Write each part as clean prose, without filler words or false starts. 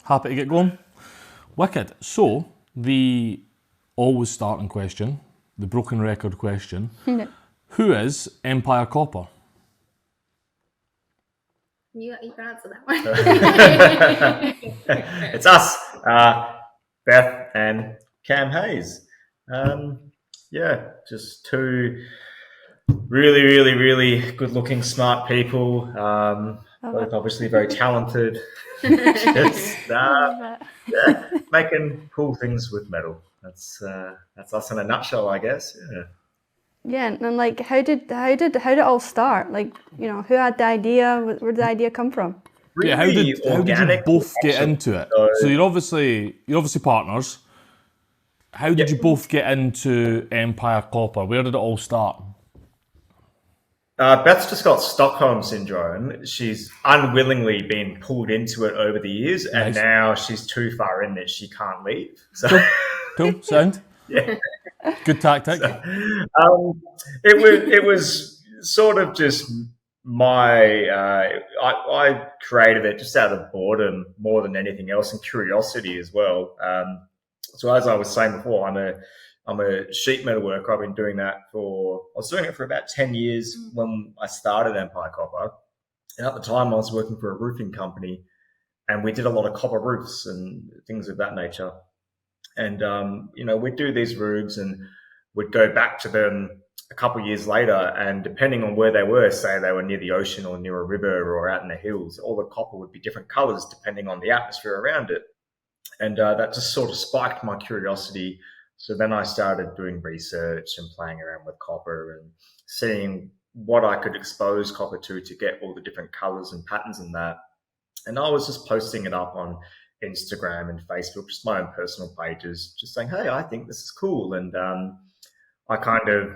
Happy to get going? Wicked. So, the always starting question, the broken record question, who is Empire Copper? You can answer that one. It's us, Beth and Cam Hayes. Just two really good-looking, smart people. Both obviously very talented. Making cool things with metal. That's us in a nutshell, I guess. Yeah. Yeah, and like, how did it all start? Like, you know, who had the idea? Where did the idea come from? Really how did you both get into it? So you're obviously partners. How did you both get into Empire Copper? Where did it all start? Beth's just got Stockholm syndrome. She's unwillingly been pulled into it over the years, and now she's too far in that she can't leave. So cool. Sound. Yeah. Good tactic. So, it was sort of just my I created it just out of boredom more than anything else, and curiosity as well. So as I was saying before, I'm a sheet metal worker. I've been doing that I was doing it for about 10 years when I started Empire Copper. And at the time I was working for a roofing company, and we did a lot of copper roofs and things of that nature. And, we'd do these roofs and we'd go back to them a couple of years later, and depending on where they were, say they were near the ocean or near a river or out in the hills, all the copper would be different colors depending on the atmosphere around it. And that just sort of spiked my curiosity. So then I started doing research and playing around with copper and seeing what I could expose copper to get all the different colors and patterns and that. And I was just posting it up on Instagram and Facebook, just my own personal pages, just saying, hey, I think this is cool. And I kind of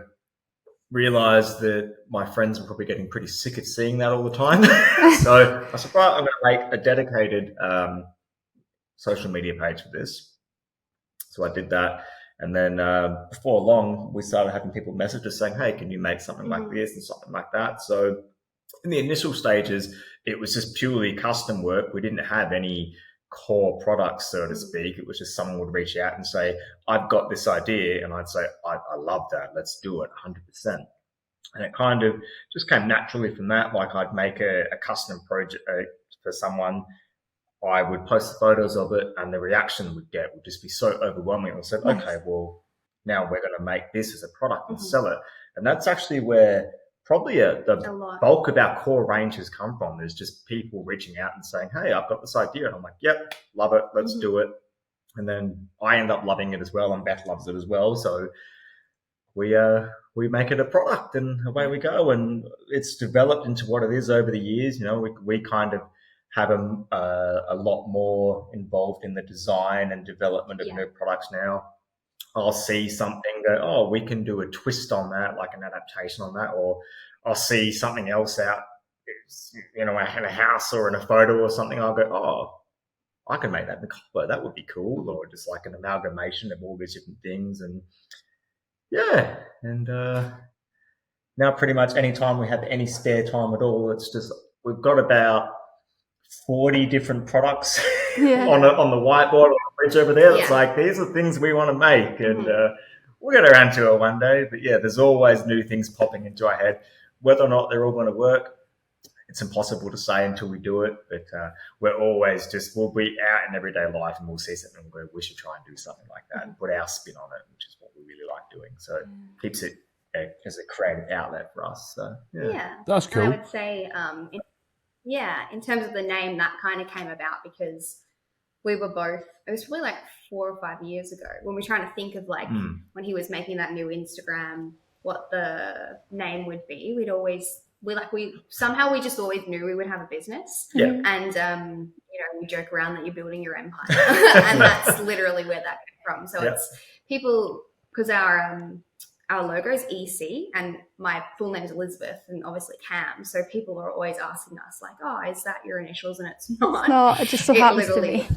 realized that my friends were probably getting pretty sick of seeing that all the time. So I said, right, I'm going to make a dedicated social media page for this. So I did that. And then before long, we started having people message us saying, hey, can you make something like this and something like that? So in the initial stages, it was just purely custom work. We didn't have any core products, so to speak. It was just someone would reach out and say, I've got this idea. And I'd say, I love that. Let's do it 100%. And it kind of just came naturally from that. Like I'd make a custom project for someone. I would post the photos of it, and the reaction would just be so overwhelming. I said, okay, well, now we're going to make this as a product and sell it. And that's actually where probably the bulk of our core range has come from. There's just people reaching out and saying, hey, I've got this idea. And I'm like, yep, love it. Let's do it. And then I end up loving it as well, and Beth loves it as well. So we make it a product, and away we go. And it's developed into what it is over the years. You know, we kind of have a lot more involved in the design and development of new products now. I'll see something go, oh, we can do a twist on that, like an adaptation on that, or I'll see something else out, in a house or in a photo or something. I'll go, oh, I can make that in copper. That would be cool. Or just like an amalgamation of all these different things. And yeah, and now pretty much anytime we have any spare time at all, it's just we've got about 40 different products on the whiteboard on the fridge over there. It's like, these are things we want to make, and we'll get around to it one day. But yeah, there's always new things popping into our head. Whether or not they're all going to work, it's impossible to say until we do it. But we're always we'll be out in everyday life and we'll see something and go, we should try and do something like that and put our spin on it, which is what we really like doing. So it keeps it as a creative outlet for us. So yeah. That's cool. And I would say in terms of the name, that kind of came about because we were both, it was probably like 4 or 5 years ago when we were trying to think of like when he was making that new Instagram, what the name would be. We somehow just always knew we would have a business. Yeah. And, we joke around that you're building your empire and that's literally where that came from. So it's people, because our logo is EC and my full name is Elizabeth and obviously Cam. So people are always asking us like, oh, is that your initials? And it's not. No, it just so happens to be.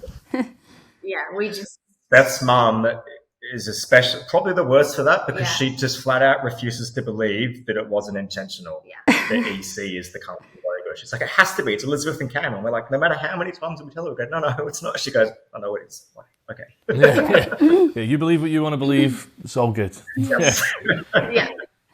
We just. Beth's mum is probably the worst for that because she just flat out refuses to believe that it wasn't intentional. Yeah. The EC is the company logo. She's like, it has to be. It's Elizabeth and Cam. And we're like, no matter how many times we tell her, we go, no, it's not. She goes, I know it is. Like, okay. Yeah, you believe what you want to believe. It's all good. Yes. Yeah.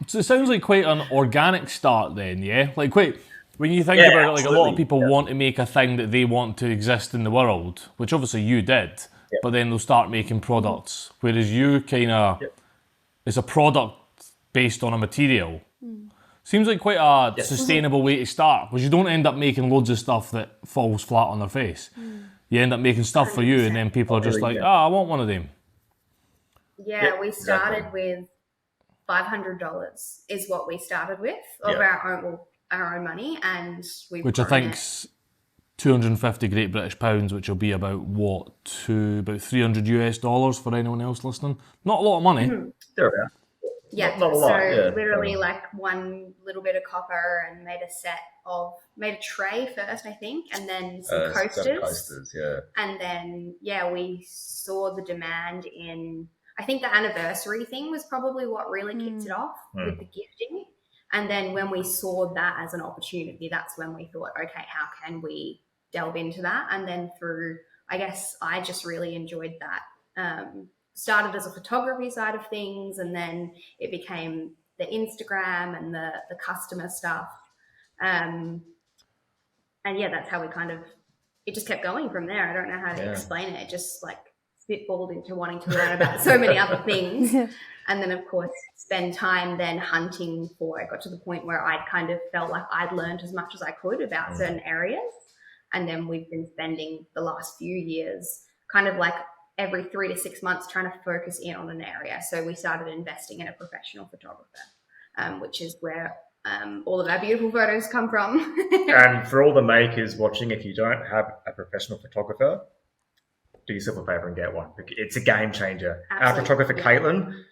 So it sounds like quite an organic start then, yeah? Like when you think about it, like a lot of people want to make a thing that they want to exist in the world, which obviously you did, but then they'll start making products. Whereas you kind of, it's a product based on a material. Seems like quite a sustainable way to start, because you don't end up making loads of stuff that falls flat on their face. You end up making stuff for you, and then people are just like, I want one of them. Yeah, we started with $500 is what we started with of our own money, and which I think's 250 Great British pounds, which will be about about $300 US for anyone else listening. Not a lot of money. Thereabout. Yeah, not a lot. So literally like one little bit of copper, and made a tray first, I think, and then some coasters. And then we saw the demand in, I think the anniversary thing was probably what really kicked it off with the gifting. And then when we saw that as an opportunity, that's when we thought, okay, how can we delve into that? And then I guess I just really enjoyed that. Started as a photography side of things, and then it became the Instagram and the customer stuff. And that's how we it just kept going from there. I don't know how to explain it. It just like spitballed into wanting to learn about so many other things. And then of course spend time then hunting for, it got to the point where I'd kind of felt like I'd learned as much as I could about certain areas. And then we've been spending the last few years kind of like every 3 to 6 months trying to focus in on an area. So we started investing in a professional photographer, which is where all of our beautiful photos come from. And for all the makers watching, if you don't have a professional photographer, do yourself a favor and get one. It's a game changer. Absolutely. Our photographer, Caitlyn,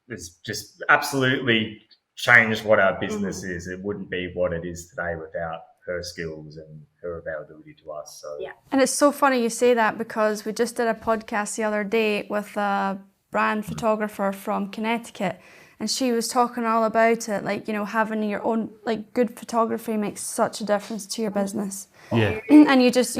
has just absolutely changed what our business is. It wouldn't be what it is today without her skills and her availability to us. So and it's so funny you say that, because we just did a podcast the other day with a brand photographer from Connecticut, and she was talking all about it, like, you know, having your own, like, good photography makes such a difference to your business. And you just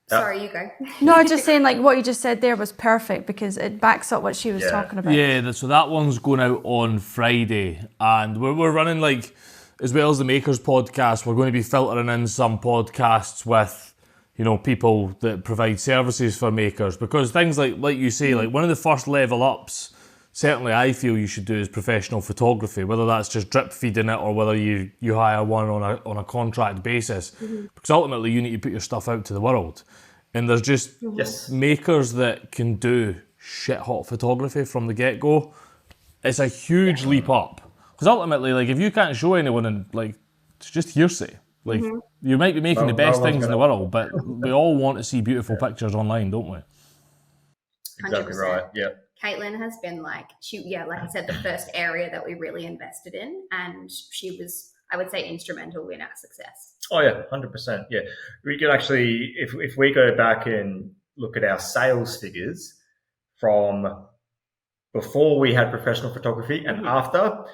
Sorry, you go. No, I'm just saying, like, what you just said there was perfect, because it backs up what she was talking about. Yeah, so that one's going out on Friday, and we're running, like, as well as the Makers podcast, we're going to be filtering in some podcasts with, you know, people that provide services for makers, because things like you say, like, one of the first level ups, certainly I feel you should do is professional photography, whether that's just drip feeding it or whether you hire one on a contract basis, because ultimately you need to put your stuff out to the world. And there's just makers that can do shit hot photography from the get-go. It's a huge leap up, because ultimately, like, if you can't show anyone, and like, it's just hearsay. Like, you might be making the best things in the world, but we all want to see beautiful pictures online, don't we? Exactly 100%. Right. Yeah. Caitlyn has been like I said, the first area that we really invested in, and she was, I would say, instrumental in our success. Oh yeah, 100%. Yeah, we could actually, if we go back and look at our sales figures from before we had professional photography and after,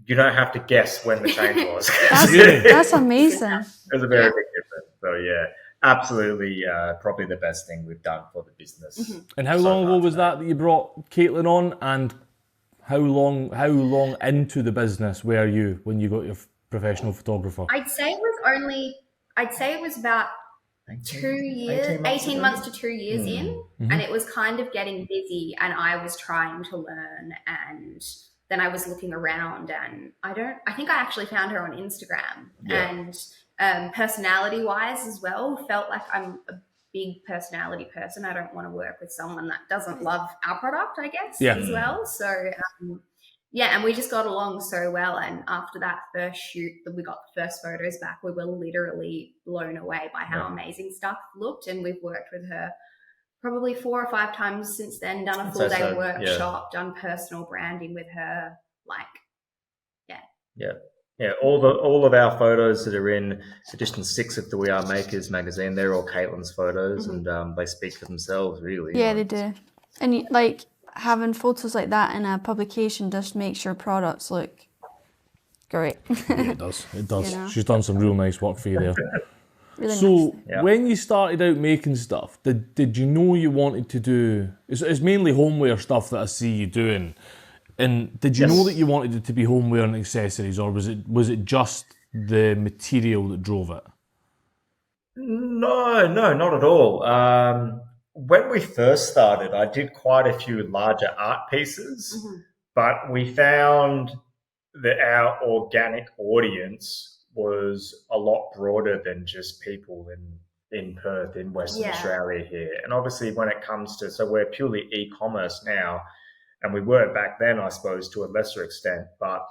you don't have to guess when the change was. That's amazing. There's a very big difference. So yeah, absolutely, probably the best thing we've done for the business. And how long ago was that you brought Caitlyn on, and how long into the business were you when you got your professional photographer? I'd say it was about 2 years, 18 months to 2 years in, and it was kind of getting busy, and I was trying to learn, and then I was looking around, and I think I actually found her on Instagram, and personality wise as well, felt like I'm a big personality person. I don't want to work with someone that doesn't love our product, I guess, as well. So and we just got along so well. And after that first shoot, that we got the first photos back, we were literally blown away by how amazing stuff looked. And we've worked with her probably 4 or 5 times since then, done a full day workshop, done personal branding with her. All of our photos that are in edition 6 of the We Are Makers magazine, they're all Caitlyn's photos, and they speak for themselves, really. Yeah, they do. And like having photos like that in a publication just makes your products look great. Yeah, it does. It does. You know? She's done some real nice work for you there. Really So nice. Yeah. when you started out making stuff, did you know you wanted to do? It's mainly homeware stuff that I see you doing. And did you know that you wanted it to be homeware and accessories, or was it just the material that drove it? No, not at all. When we first started, I did quite a few larger art pieces, but we found that our organic audience was a lot broader than just people in Perth, in Western Australia here. And obviously when it comes to, so we're purely e-commerce now, and we were back then, I suppose, to a lesser extent, but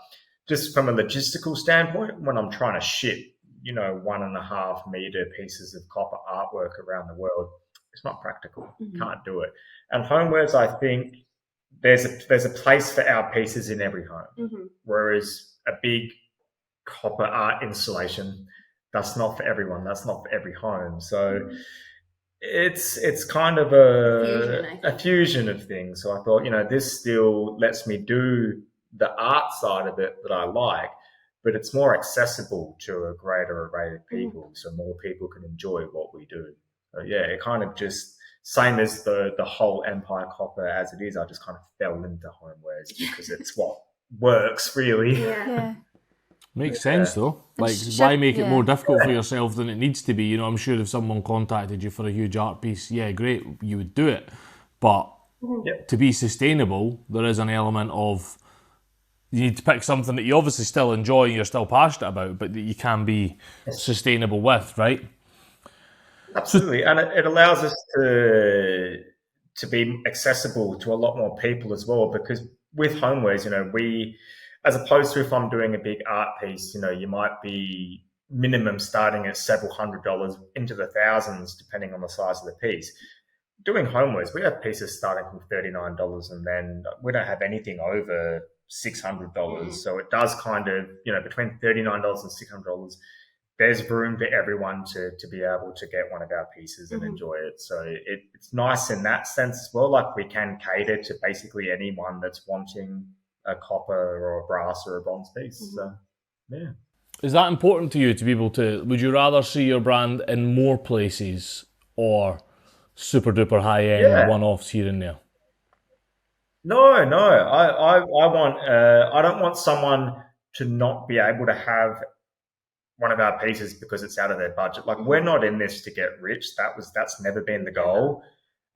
just from a logistical standpoint, when I'm trying to ship, 1.5 meter pieces of copper artwork around the world, it's not practical. Can't do it. And homewares, I think there's a place for our pieces in every home, whereas a big copper art installation, that's not for everyone. That's not for every home. So it's kind of a fusion of things. So I thought, this still lets me do the art side of it that I like, but it's more accessible to a greater array of people, so more people can enjoy what we do. So yeah, it kind of just, same as the whole Empire Copper as it is, I just kind of fell into homewares because it's what works really. Yeah. Makes sense though. Like, why make it more difficult for yourself than it needs to be? I'm sure if someone contacted you for a huge art piece, yeah, great, you would do it. But to be sustainable, there is an element of, you need to pick something that you obviously still enjoy and you're still passionate about, but that you can be sustainable with, right? Absolutely, and it allows us to be accessible to a lot more people as well, because with homewares, we, as opposed to if I'm doing a big art piece, you might be minimum starting at several $100s into the thousands, depending on the size of the piece. Doing homewares, we have pieces starting from $39, and then we don't have anything over $600. So it does kind of, between $39 and $600, there's room for everyone to be able to get one of our pieces and enjoy it. So it's nice in that sense as well. Like, we can cater to basically anyone that's wanting a copper or a brass or a bronze piece. So, yeah. Is that important to you to be able to, would you rather see your brand in more places or super duper high end one-offs here and there? No. I want, I don't want someone to not be able to have one of our pieces because it's out of their budget. Like, we're not in this to get rich. That's never been the goal.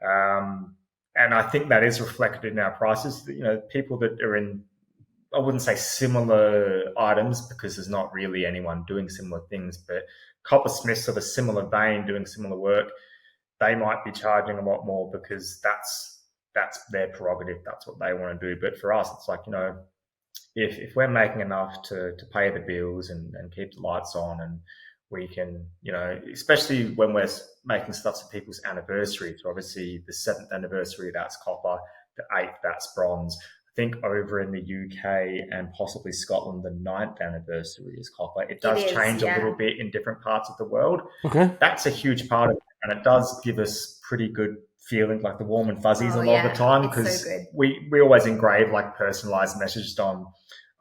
And I think that is reflected in our prices. People that are in, I wouldn't say similar items, because there's not really anyone doing similar things, but coppersmiths of a similar vein doing similar work, they might be charging a lot more because that's their prerogative. That's what they want to do. But for us, it's like, if we're making enough to pay the bills and keep the lights on, and we can, especially when we're making stuff for people's anniversaries. So obviously the 7th anniversary, that's copper. The 8th, that's bronze. I think over in the UK and possibly Scotland, the 9th anniversary is copper. It does change a little bit in different parts of the world. Okay. That's a huge part of it, and it does give us pretty good feeling, like the warm and fuzzies a lot of the time, because so we always engrave like personalized messages on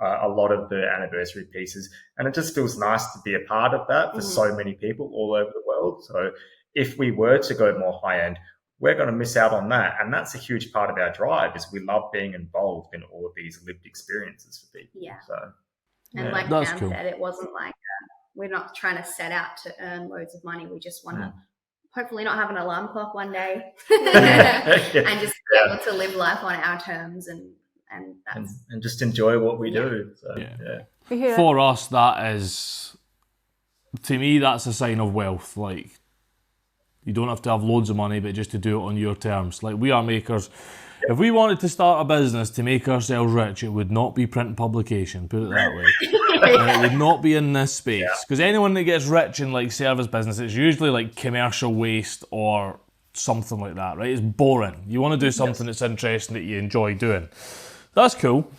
a lot of the anniversary pieces, and it just feels nice to be a part of that for so many people all over the world. So if we were to go more high end, we're going to miss out on that, and that's a huge part of our drive, is we love being involved in all of these lived experiences for people. And like Cam said, it wasn't like we're not trying to set out to earn loads of money. We just want to hopefully not have an alarm clock one day and just be able to live life on our terms and just enjoy what we do. So, For us, that is, to me, that's a sign of wealth. Like, you don't have to have loads of money, but just to do it on your terms. Like, we are makers. If we wanted to start a business to make ourselves rich, it would not be print and publication, put it that way. And it would not be in this space. Because anyone that gets rich in like service business, it's usually like commercial waste or something like that, right? It's boring. You want to do something that's interesting, that you enjoy doing. That's cool.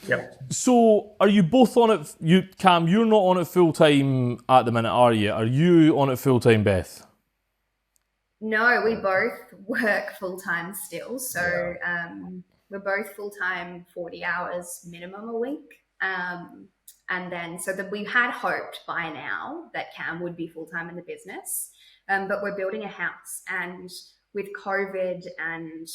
So are you both on it? Cam, you're not on it full time at the minute, are you? Are you on it full time, Beth? No, we both work full time still. So we're both full time, 40 hours minimum a week. And then, so that we had hoped by now that Cam would be full-time in the business, but we're building a house, and with COVID, and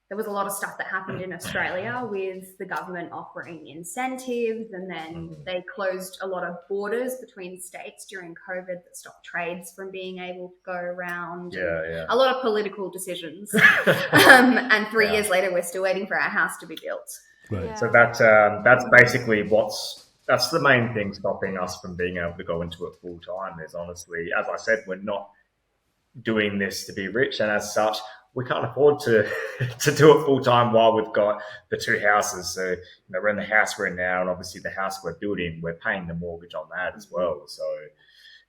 there was a lot of stuff that happened in Australia with the government offering incentives, and then they closed a lot of borders between states during COVID that stopped trades from being able to go around. A lot of political decisions. And 3 years later, we're still waiting for our house to be built. Right. Yeah. So that's basically that's the main thing stopping us from being able to go into it full time. Is honestly, as I said, we're not doing this to be rich, and as such, we can't afford to do it full time while we've got the 2 houses. So we're in the house we're in now, and obviously the house we're building, we're paying the mortgage on that as well. So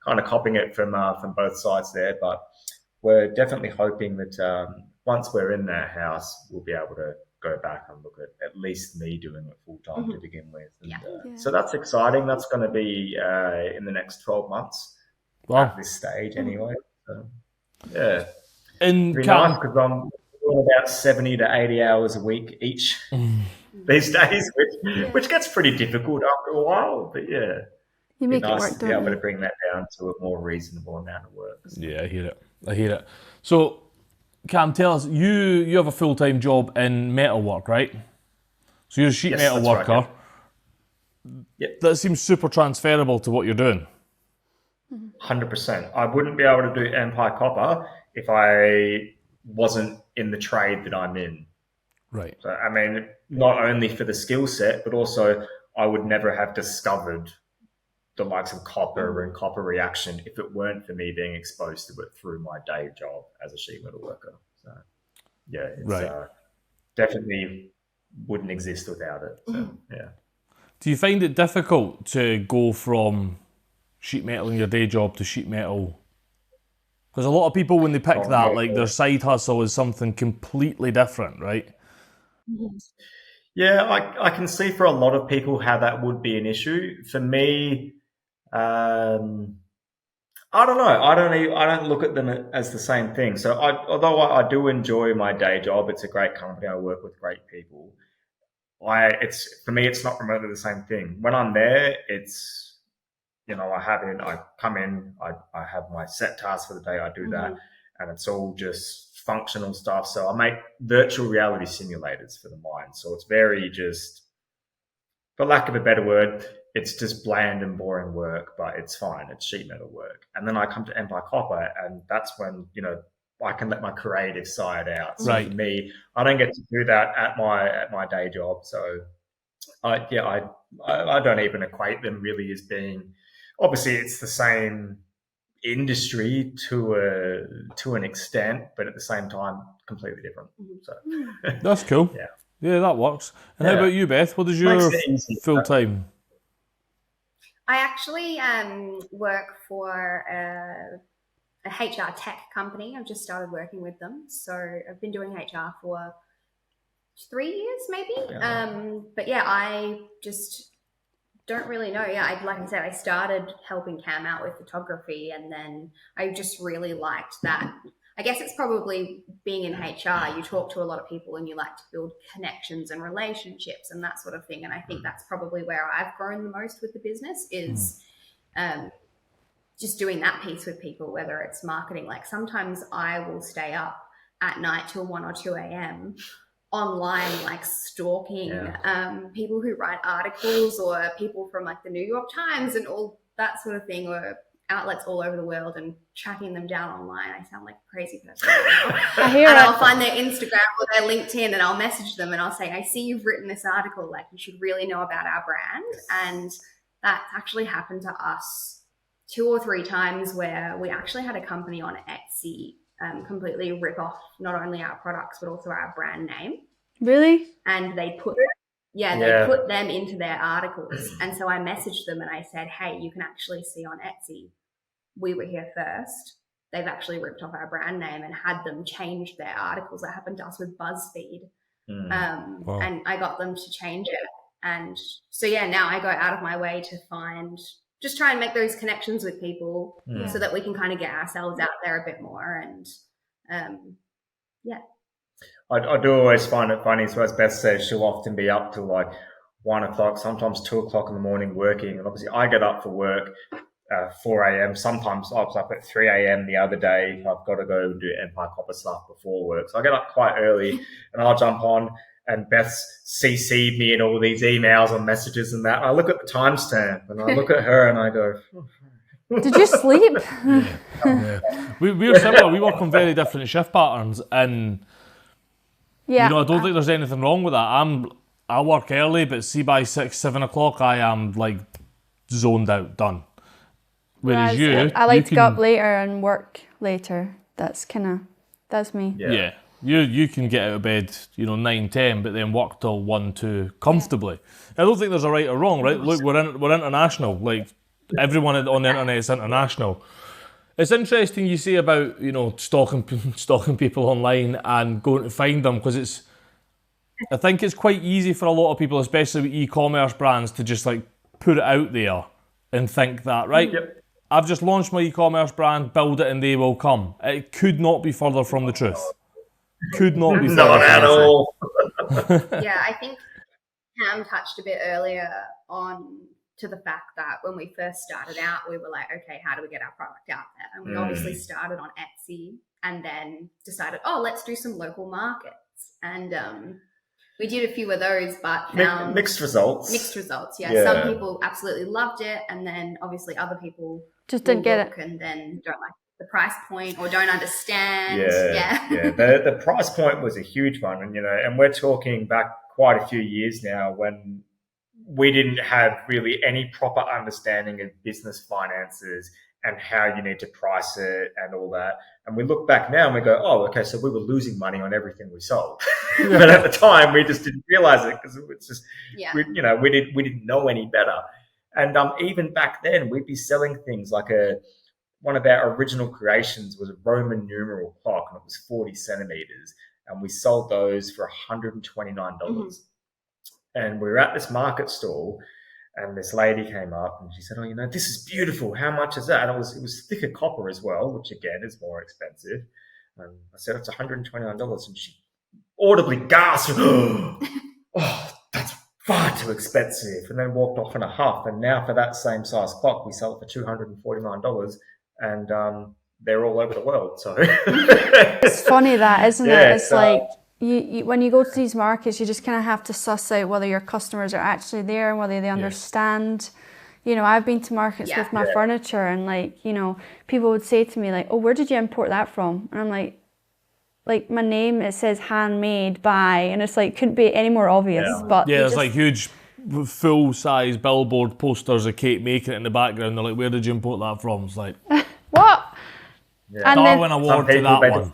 kind of copying it from both sides there, but we're definitely hoping that once we're in that house, we'll be able to go back and look at least me doing it full time to begin with. And, so that's exciting. That's going to be in the next 12 months at this stage anyway. So, yeah. And it'd be nice because I'm doing about 70 to 80 hours a week each these days, which gets pretty difficult after a while. But yeah, you make nice it work, to be don't able you? to bring that down to a more reasonable amount of work. Yeah, I hear it. So, Cam, tell us, you have a full-time job in metalwork, right? So you're a sheet metal worker. Right, yeah. That seems super transferable to what you're doing. 100%. I wouldn't be able to do Empire Copper if I wasn't in the trade that I'm in. Right. So, I mean, not only for the skill set, but also I would never have discovered the likes of copper and copper reaction if it weren't for me being exposed to it through my day job as a sheet metal worker. So, yeah, it's definitely wouldn't exist without it. So, yeah. Do you find it difficult to go from sheet metal in your day job to sheet metal? Because a lot of people, when they pick that, like their side hustle is something completely different, right? Yeah, I can see for a lot of people how that would be an issue. For me, I don't know. I don't look at them as the same thing. So although I do enjoy my day job, it's a great company. I work with great people. For me, it's not remotely the same thing. When I'm there, it's, I come in, I have my set tasks for the day. I do that, and it's all just functional stuff. So I make virtual reality simulators for the mind. So it's very just, for lack of a better word, it's just bland and boring work, but it's fine. It's sheet metal work. And then I come to Empire Copper, and that's when, I can let my creative side out. So for me, I don't get to do that at my day job. So I don't even equate them really as being, obviously it's the same industry to an extent, but at the same time, completely different. So That's cool. Yeah, that works. And how about you, Beth? What is your full time? I actually work for a HR tech company. I've just started working with them. So I've been doing HR for 3 years maybe. But yeah, I just don't really know. Yeah, like I said, I started helping Cam out with photography, and then I just really liked that. I guess it's probably being in HR, you talk to a lot of people and you like to build connections and relationships and that sort of thing. And I think that's probably where I've grown the most with the business is just doing that piece with people, whether it's marketing. Like sometimes I will stay up at night till 1 or 2 a.m. online, like stalking people who write articles or people from like the New York Times and all that sort of thing, or outlets all over the world, and tracking them down online. I sound like a crazy person right now. I hear and it. I'll find their Instagram or their LinkedIn, and I'll message them and I'll say, I see you've written this article, like you should really know about our brand. And that actually happened to us 2 or 3 times, where we actually had a company on Etsy completely rip off not only our products but also our brand name. Really? And they put they put them into their articles. And so I messaged them and I said, hey, you can actually see on Etsy, we were here first. They've actually ripped off our brand name and had them change their articles. That happened to us with BuzzFeed. Wow. And I got them to change it. And so, now I go out of my way to just try and make those connections with people so that we can kind of get ourselves out there a bit more. And I do always find it funny. So as Beth says, she'll often be up till like 1 o'clock, sometimes 2 o'clock in the morning working. And obviously I get up for work 4 a.m. Sometimes I was up at 3 a.m. the other day. I've got to go do Empire Copper stuff before work. So I get up quite early and I'll jump on, and Beth's CC'd me in all these emails and messages and that. And I look at the timestamp and I look at her and I go, Did you sleep? We're similar. We work on very different shift patterns, and Yeah. I don't think there's anything wrong with that. I work early, but see by 6, 7 o'clock, I am like zoned out, done. Whereas I like to go up later and work later. That's me. Yeah. You can get out of bed, 9, 10, but then work till 1, 2 comfortably. I don't think there's a right or wrong, right? Look, we're international. Like, everyone on the internet is international. It's interesting you say about, stalking people online and going to find them, because I think it's quite easy for a lot of people, especially with e-commerce brands, to just like put it out there and think that, right? Yep. I've just launched my e-commerce brand, build it and they will come. It could not be further from the truth. Could not be further not at all. Yeah, I think Cam touched a bit earlier on to the fact that when we first started out, we were like, okay, how do we get our product out there? And we obviously started on Etsy and then decided, let's do some local markets. And we did a few of those, but found mixed results. Yeah. Some people absolutely loved it, and then obviously other people just didn't get it, and then don't like the price point or don't understand. Yeah. The price point was a huge one, and and we're talking back quite a few years now when we didn't have really any proper understanding of business finances and how you need to price it and all that. And we look back now and we go, oh, okay, so we were losing money on everything we sold. But at the time, we just didn't realize it because it was just, we didn't know any better. And even back then, we'd be selling things like one of our original creations was a Roman numeral clock, and it was 40 centimeters. And we sold those for $129. Mm-hmm. And we were at this market stall, and this lady came up and she said, this is beautiful. How much is that? And it was thicker copper as well, which again is more expensive. And I said, it's $129. And she audibly gasped, oh, that's far too expensive. And then walked off in a huff. And now for that same size clock, we sell it for $249. And they're all over the world. So it's funny that, isn't it? It's like, You when you go to these markets, you just kind of have to suss out whether your customers are actually there and whether they understand. I've been to markets with my furniture, and people would say to me like, oh, where did you import that from? And I'm like my name, it says handmade by, and it's like, couldn't be any more obvious. But there's like huge full-size billboard posters of Kate making it in the background. They're like, where did you import that from? It's like, what? And Darwin Award to that one.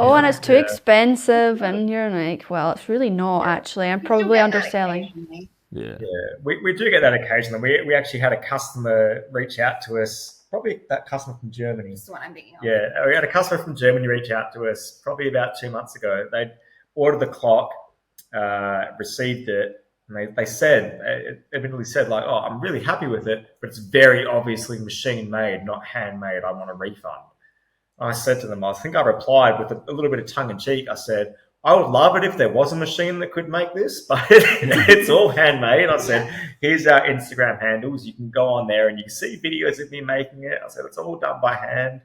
And it's too expensive, and you're like, well, it's really not actually. I'm probably underselling. Yeah, we do get that occasionally. We actually had a customer reach out to us, probably that customer from Germany. That's what I'm thinking of. Yeah, we had a customer from Germany reach out to us probably about 2 months ago. They'd ordered the clock, received it, and they said, admittedly said like, oh, I'm really happy with it, but it's very obviously machine made, not handmade. I want a refund. I said to them, I think I replied with a little bit of tongue in cheek. I said, I would love it if there was a machine that could make this, but it's all handmade. I said, here's our Instagram handles. You can go on there and you can see videos of me making it. I said, it's all done by hand.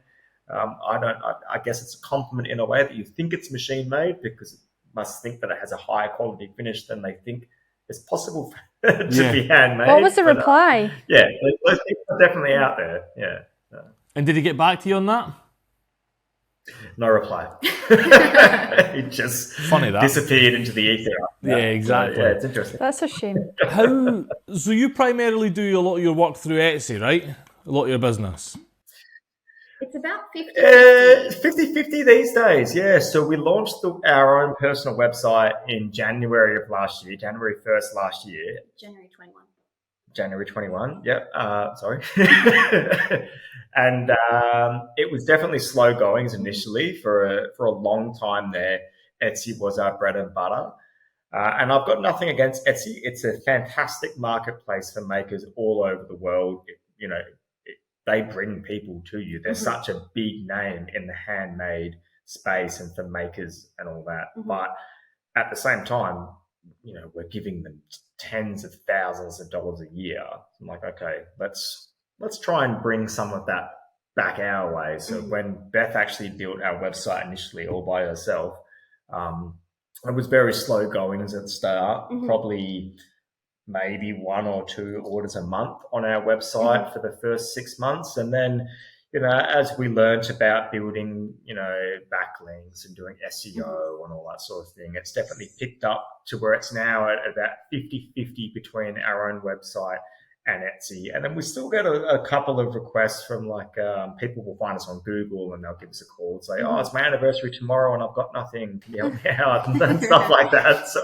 I guess it's a compliment in a way that you think it's machine made, because it must think that it has a higher quality finish than they think it's possible to be handmade. What was the reply? Those people are definitely out there. Yeah. And did he get back to you on that? No reply. It just disappeared into the ether. Yeah, exactly. It's interesting. That's a shame. So you primarily do a lot of your work through Etsy, right? A lot of your business. It's about 50-50. 50-50 these days, yeah. So we launched our own personal website in January of last year, January 1st last year. January 21, yep. Sorry. And it was definitely slow goings initially for a long time there. Etsy was our bread and butter. And I've got nothing against Etsy. It's a fantastic marketplace for makers all over the world. They bring people to you. They're such a big name in the handmade space and for makers and all that. Mm-hmm. But at the same time, we're giving them tens of thousands of dollars a year. I'm like, okay, let's try and bring some of that back our way. So when Beth actually built our website initially all by herself, it was very slow goings at the start, probably maybe 1 or 2 orders a month on our website for the first 6 months. And then, as we learned about building, backlinks and doing SEO and all that sort of thing, it's definitely picked up to where it's now at about 50-50 between our own website and Etsy. And then we still get a couple of requests from people will find us on Google and they'll give us a call and say, oh, it's my anniversary tomorrow and I've got nothing. Can you help me out? And stuff like that. So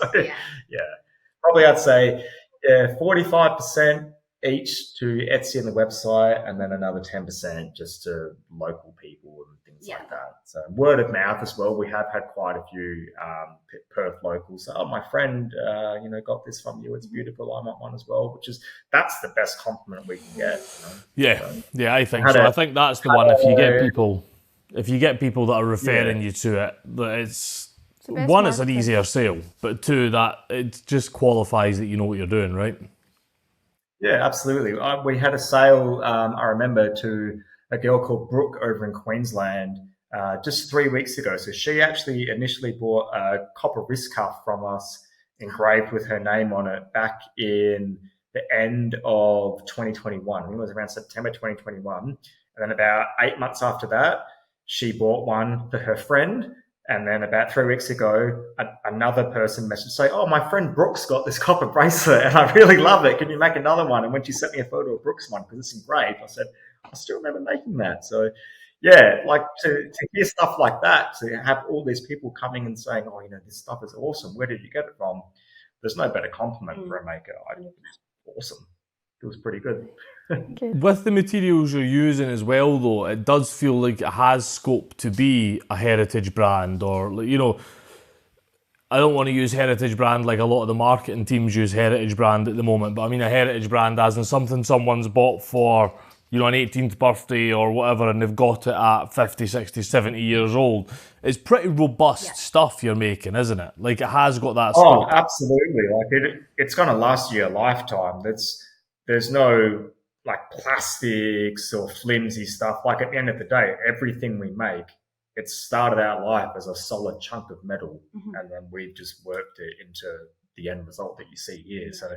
probably I'd say 45% each to Etsy and the website, and then another 10% just to local people and things like that. So word of mouth as well. We have had quite a few Perth locals. Oh, my friend, got this from you. It's beautiful. I want one as well. That's the best compliment we can get. Yeah, I think so. I think that's the one. If you get people that are referring you to it, that it's one, it's an easier sale, but two, that it just qualifies that you know what you're doing, right? Yeah, absolutely. We had a sale, I remember, to a girl called Brooke over in Queensland just 3 weeks ago. So she actually initially bought a copper wrist cuff from us engraved with her name on it back in the end of 2021. I think it was around September 2021. And then about 8 months after that, she bought one for her friend. And then about 3 weeks ago, another person messaged saying, oh, my friend Brooke's got this copper bracelet and I really love it. Can you make another one? And when she sent me a photo of Brooke's one, because it's engraved, I said, I still remember making that. So, to hear stuff like that, to have all these people coming and saying, oh, this stuff is awesome. Where did you get it from? There's no better compliment for a maker. It's awesome. It was pretty good. With the materials you're using as well, though, it does feel like it has scope to be a heritage brand, or I don't want to use heritage brand like a lot of the marketing teams use heritage brand at the moment, but I mean a heritage brand as in something someone's bought for an 18th birthday or whatever, and they've got it at 50, 60, 70 years old. It's pretty robust stuff you're making, isn't it? Like, it has got that scope. Oh, absolutely. Like it's going to last you a lifetime. There's no plastics or flimsy stuff. Like, at the end of the day, everything we make, it started out life as a solid chunk of metal, and then we've just worked it into the end result that you see here. So,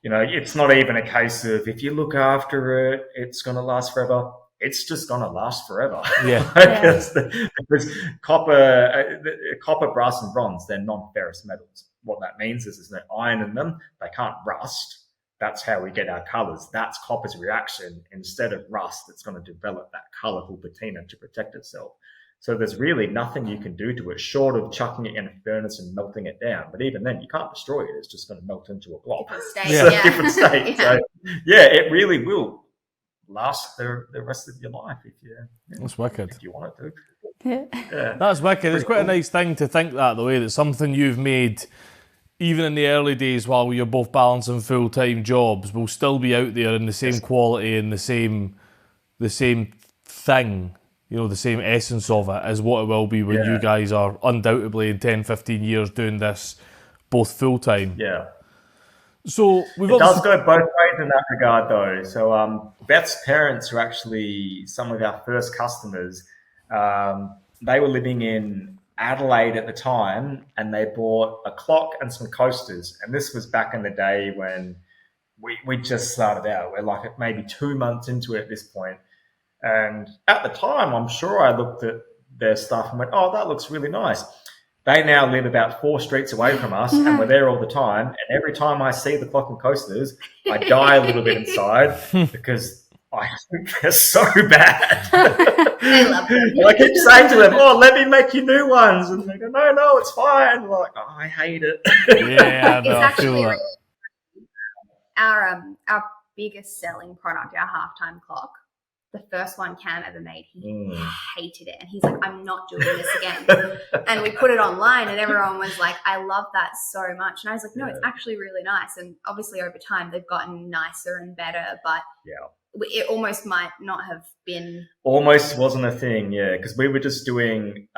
it's not even a case of if you look after it, it's going to last forever. It's just going to last forever. Yeah. Because copper, brass, and bronze, they're non-ferrous metals. What that means is there's no iron in them. They can't rust. That's how we get our colors. That's copper's reaction. Instead of rust, it's going to develop that colorful patina to protect itself. So there's really nothing you can do to it short of chucking it in a furnace and melting it down. But even then, you can't destroy it. It's just going to melt into a blob. Different state. So, it really will last the rest of your life that's wicked. If you want it Yeah. to. That's wicked. It's quite a nice thing to think that something you've made, even in the early days while you're both balancing full-time jobs, will still be out there in the same quality and the same thing, the same essence of it as what it will be when you guys are undoubtedly in 10, 15 years doing this both full-time. Yeah. So it does go both ways in that regard, though. So Beth's parents were actually some of our first customers. They were living in Adelaide at the time, and they bought a clock and some coasters. And this was back in the day when we just started out. We're like maybe 2 months into it at this point. And at the time, I'm sure I looked at their stuff and went, oh, that looks really nice. They now live about 4 streets away from us, and we're there all the time. And every time I see the clock and coasters, I die a little bit inside because I think they're so bad. I love them. And I keep saying to them, oh, let me make you new ones. And they go, no, it's fine. And I'm like, oh, I hate it. Yeah, it's actually our biggest selling product, our halftime clock. The first one Cam ever made, he hated it. And he's like, I'm not doing this again. And we put it online and everyone was like, I love that so much. And I was like, no, it's actually really nice. And obviously over time they've gotten nicer and better, but it almost might not have been. Almost wasn't a thing, because we were just doing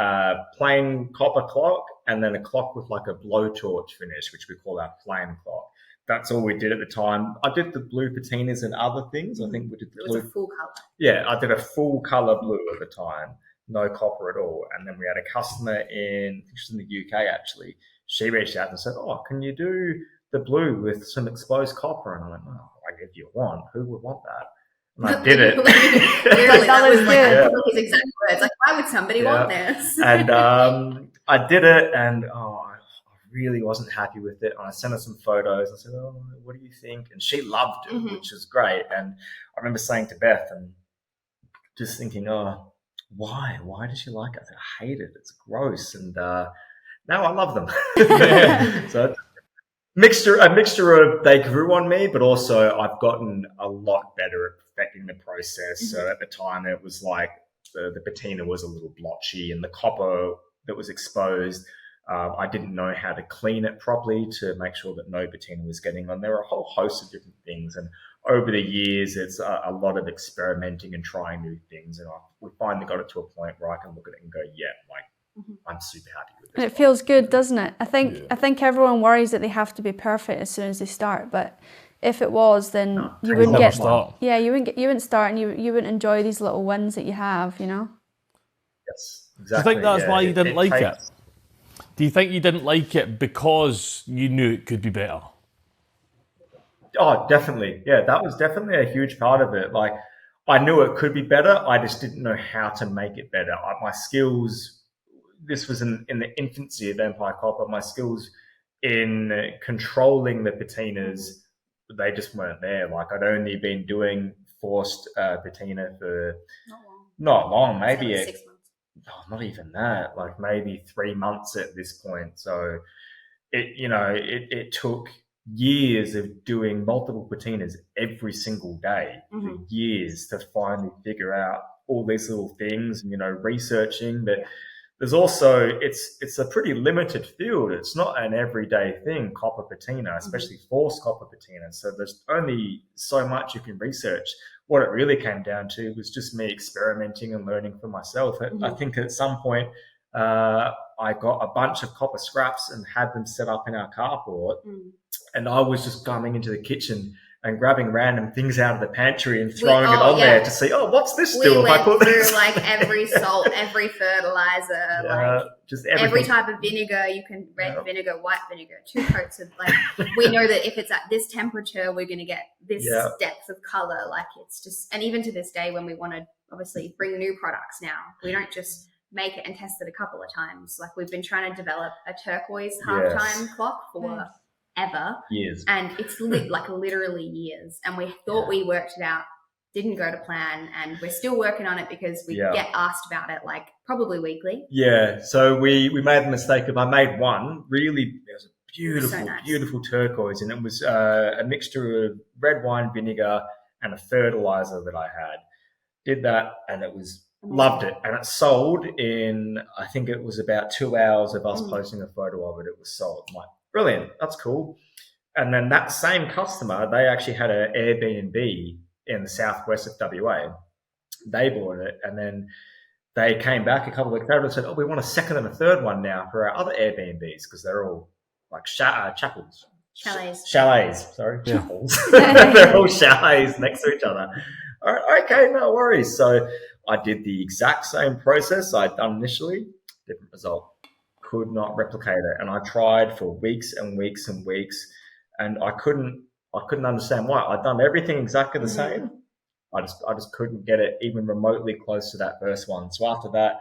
plain copper clock and then a clock with like a blowtorch finish, which we call our flame clock. That's all we did at the time. I did the blue patinas and other things. I think we did the blue. It was a full colour. Yeah, I did a full colour blue at the time, no copper at all. And then we had a customer I think she was in the UK actually. She reached out and said, "Oh, can you do the blue with some exposed copper?" And I went, "Oh, like if you want, who would want that?" And I did it. Literally, that was like his exact words. Like, why would somebody want this? And I did it, and I really wasn't happy with it. And I sent her some photos. I said, "Oh, what do you think?" And she loved it, which was great. And I remember saying to Beth and just thinking, "Oh, why? Why does she like it?" I hate it. It's gross. And now I love them. So a mixture of they grew on me, but also I've gotten a lot better at perfecting the process. So at the time, it was like the patina was a little blotchy, and the copper that was exposed, I didn't know how to clean it properly to make sure that no patina was getting on. There are a whole host of different things, and over the years, it's a lot of experimenting and trying new things. And we finally got it to a point where I can look at it and go, "Yeah, like I'm super happy with this." And it feels good, doesn't it? I think everyone worries that they have to be perfect as soon as they start, but if it was, then you wouldn't get start. Yeah, you wouldn't start, and you wouldn't enjoy these little wins that you have, you know? Yes, exactly. Do you think that's why you didn't like it? Do you think you didn't like it because you knew it could be better? Oh, definitely. Yeah, that was definitely a huge part of it. Like, I knew it could be better. I just didn't know how to make it better. My skills, this was in the infancy of Empire Copper, my skills in controlling the patinas, they just weren't there. Like, I'd only been doing forced patina for not long, maybe 6 months. Not even that, like maybe 3 months at this point. So it took years of doing multiple patinas every single day for years to finally figure out all these little things, researching. But there's also, it's a pretty limited field. It's not an everyday thing, copper patina, especially forced copper patina. So there's only so much you can research. What it really came down to was just me experimenting and learning for myself. I think at some point I got a bunch of copper scraps and had them set up in our carport. And I was just coming into the kitchen and grabbing random things out of the pantry and throwing it on there to see, what's this do? We went through like every salt, every fertilizer, like just every type of vinegar. You can red vinegar, white vinegar, 2 coats of like. We know that if it's at this temperature, we're going to get this depth of color. Like it's just, and even to this day, when we want to obviously bring new products now, we don't just make it and test it a couple of times. Like we've been trying to develop a turquoise halftime clock for ever years, and it's like literally years, and we thought we worked it out, didn't go to plan, and we're still working on it because we get asked about it like probably weekly. So we made the mistake of, I made one really, it was a beautiful beautiful turquoise, and it was a mixture of red wine vinegar and a fertilizer that I did that, and it was loved it, and it sold in, I think it was about 2 hours of us posting a photo of it. It was sold. I'm like, brilliant, that's cool. And then that same customer, they actually had an Airbnb in the southwest of WA. They bought it, and then they came back a couple of weeks later and said, we want a second and a third one now for our other Airbnbs, because they're all like chapels. Chalets, sorry. Chapels. They're all chalets next to each other. All right, okay, no worries. So I did the exact same process I'd done initially, different result. Could not replicate it, and I tried for weeks and weeks and weeks, and I couldn't understand why. I'd done everything exactly the same. I just couldn't get it even remotely close to that first one. So after that,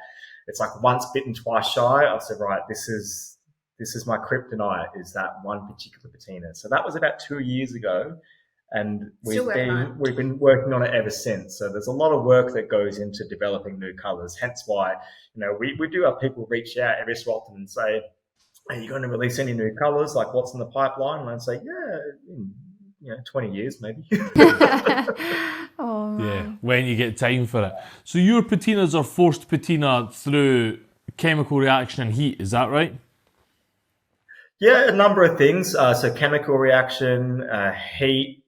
it's like once bitten, twice shy. I said, right, this is my kryptonite, is that one particular patina. So that was about 2 years ago, and we've been working on it ever since. So there's a lot of work that goes into developing new colors. Hence why, we do have people reach out every so often and say, are you going to release any new colors? Like, what's in the pipeline? And I'd say, in 20 years maybe. When you get time for it. So your patinas are forced patina through chemical reaction and heat, is that right? Yeah, a number of things. So chemical reaction, heat,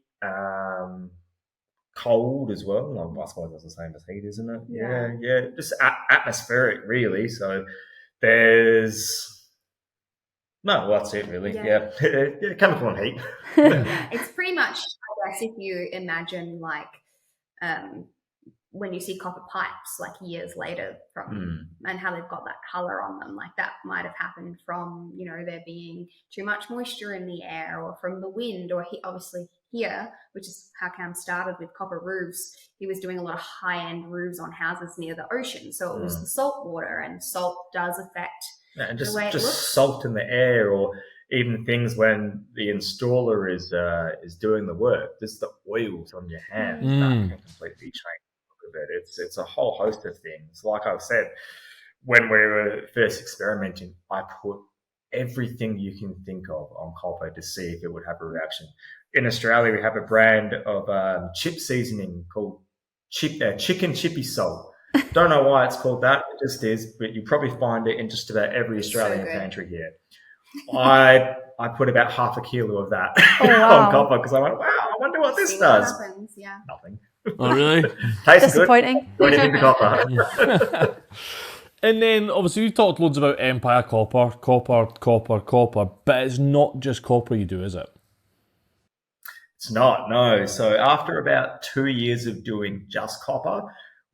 cold as well. I suppose that's the same as heat, isn't it? Yeah. Just atmospheric, really. So there's No, well, that's it, really. Yeah. Yeah, chemical and heat. Yeah, it's pretty much, I guess, if you imagine like when you see copper pipes like years later from and how they've got that color on them, like that might have happened from, you know, there being too much moisture in the air or from the wind, or obviously here, which is how Cam started with copper roofs. He was doing a lot of high-end roofs on houses near the ocean, so it was the salt water, and salt does affect and the way it looks. salt in the air, or even things when the installer is doing the work, just the oils on your hands that can completely change the look of it. It's a whole host of things. Like I said, when we were first experimenting, I put everything you can think of on copper to see if it would have a reaction. In Australia, we have a brand of chip seasoning called chicken chippy salt. Don't know why it's called that. It just is, but you probably find it in just about every Australian pantry here. I put about half a kilo of that on copper because I went, wow, I wonder what this does. What happens, yeah. Nothing. Oh, really? Tastes Disappointing. good. Don't anything to copper. And then, obviously, we've talked loads about Empire copper, but it's not just copper you do, is it? It's not, no. So after about 2 years of doing just copper,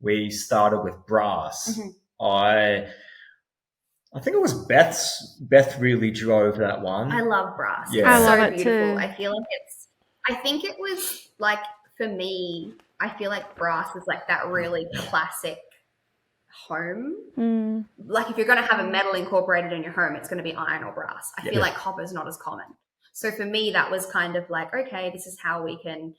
we started with brass. I think it was Beth really drove that one. I love brass. Yeah. It's I love so it beautiful. too. I think it was like, for me, I feel like brass is like that really classic home. Like if you're going to have a metal incorporated in your home, it's going to be iron or brass. I feel like copper is not as common. So for me, that was kind of like, okay, this is how we can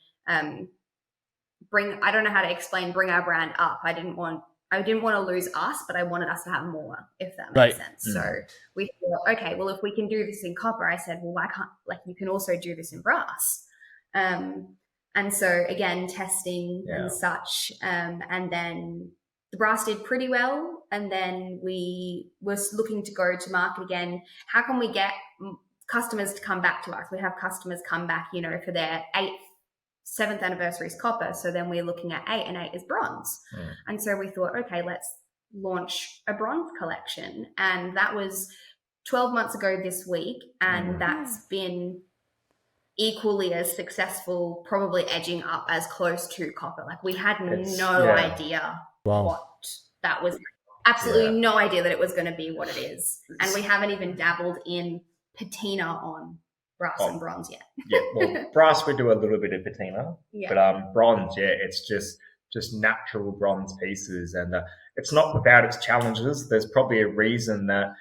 bring our brand up. I didn't want to lose us, but I wanted us to have more, if that makes sense. So we thought, okay, well, if we can do this in copper, I said, well, why can't, like, you can also do this in brass. And so again, testing and such, and then the brass did pretty well. And then we were looking to go to market again. How can we get customers to come back to us? We have customers come back, you know, for their 7th anniversary is copper. So then we're looking at 8, and 8 is bronze. And so we thought, okay, let's launch a bronze collection. And that was 12 months ago this week. And that's been equally as successful, probably edging up as close to copper. Like we had no idea what that was. Absolutely no idea that it was going to be what it is. And we haven't even dabbled in patina on brass and bronze yet. Well, brass we do a little bit of patina, but bronze, it's just natural bronze pieces, and it's not without its challenges. There's probably a reason that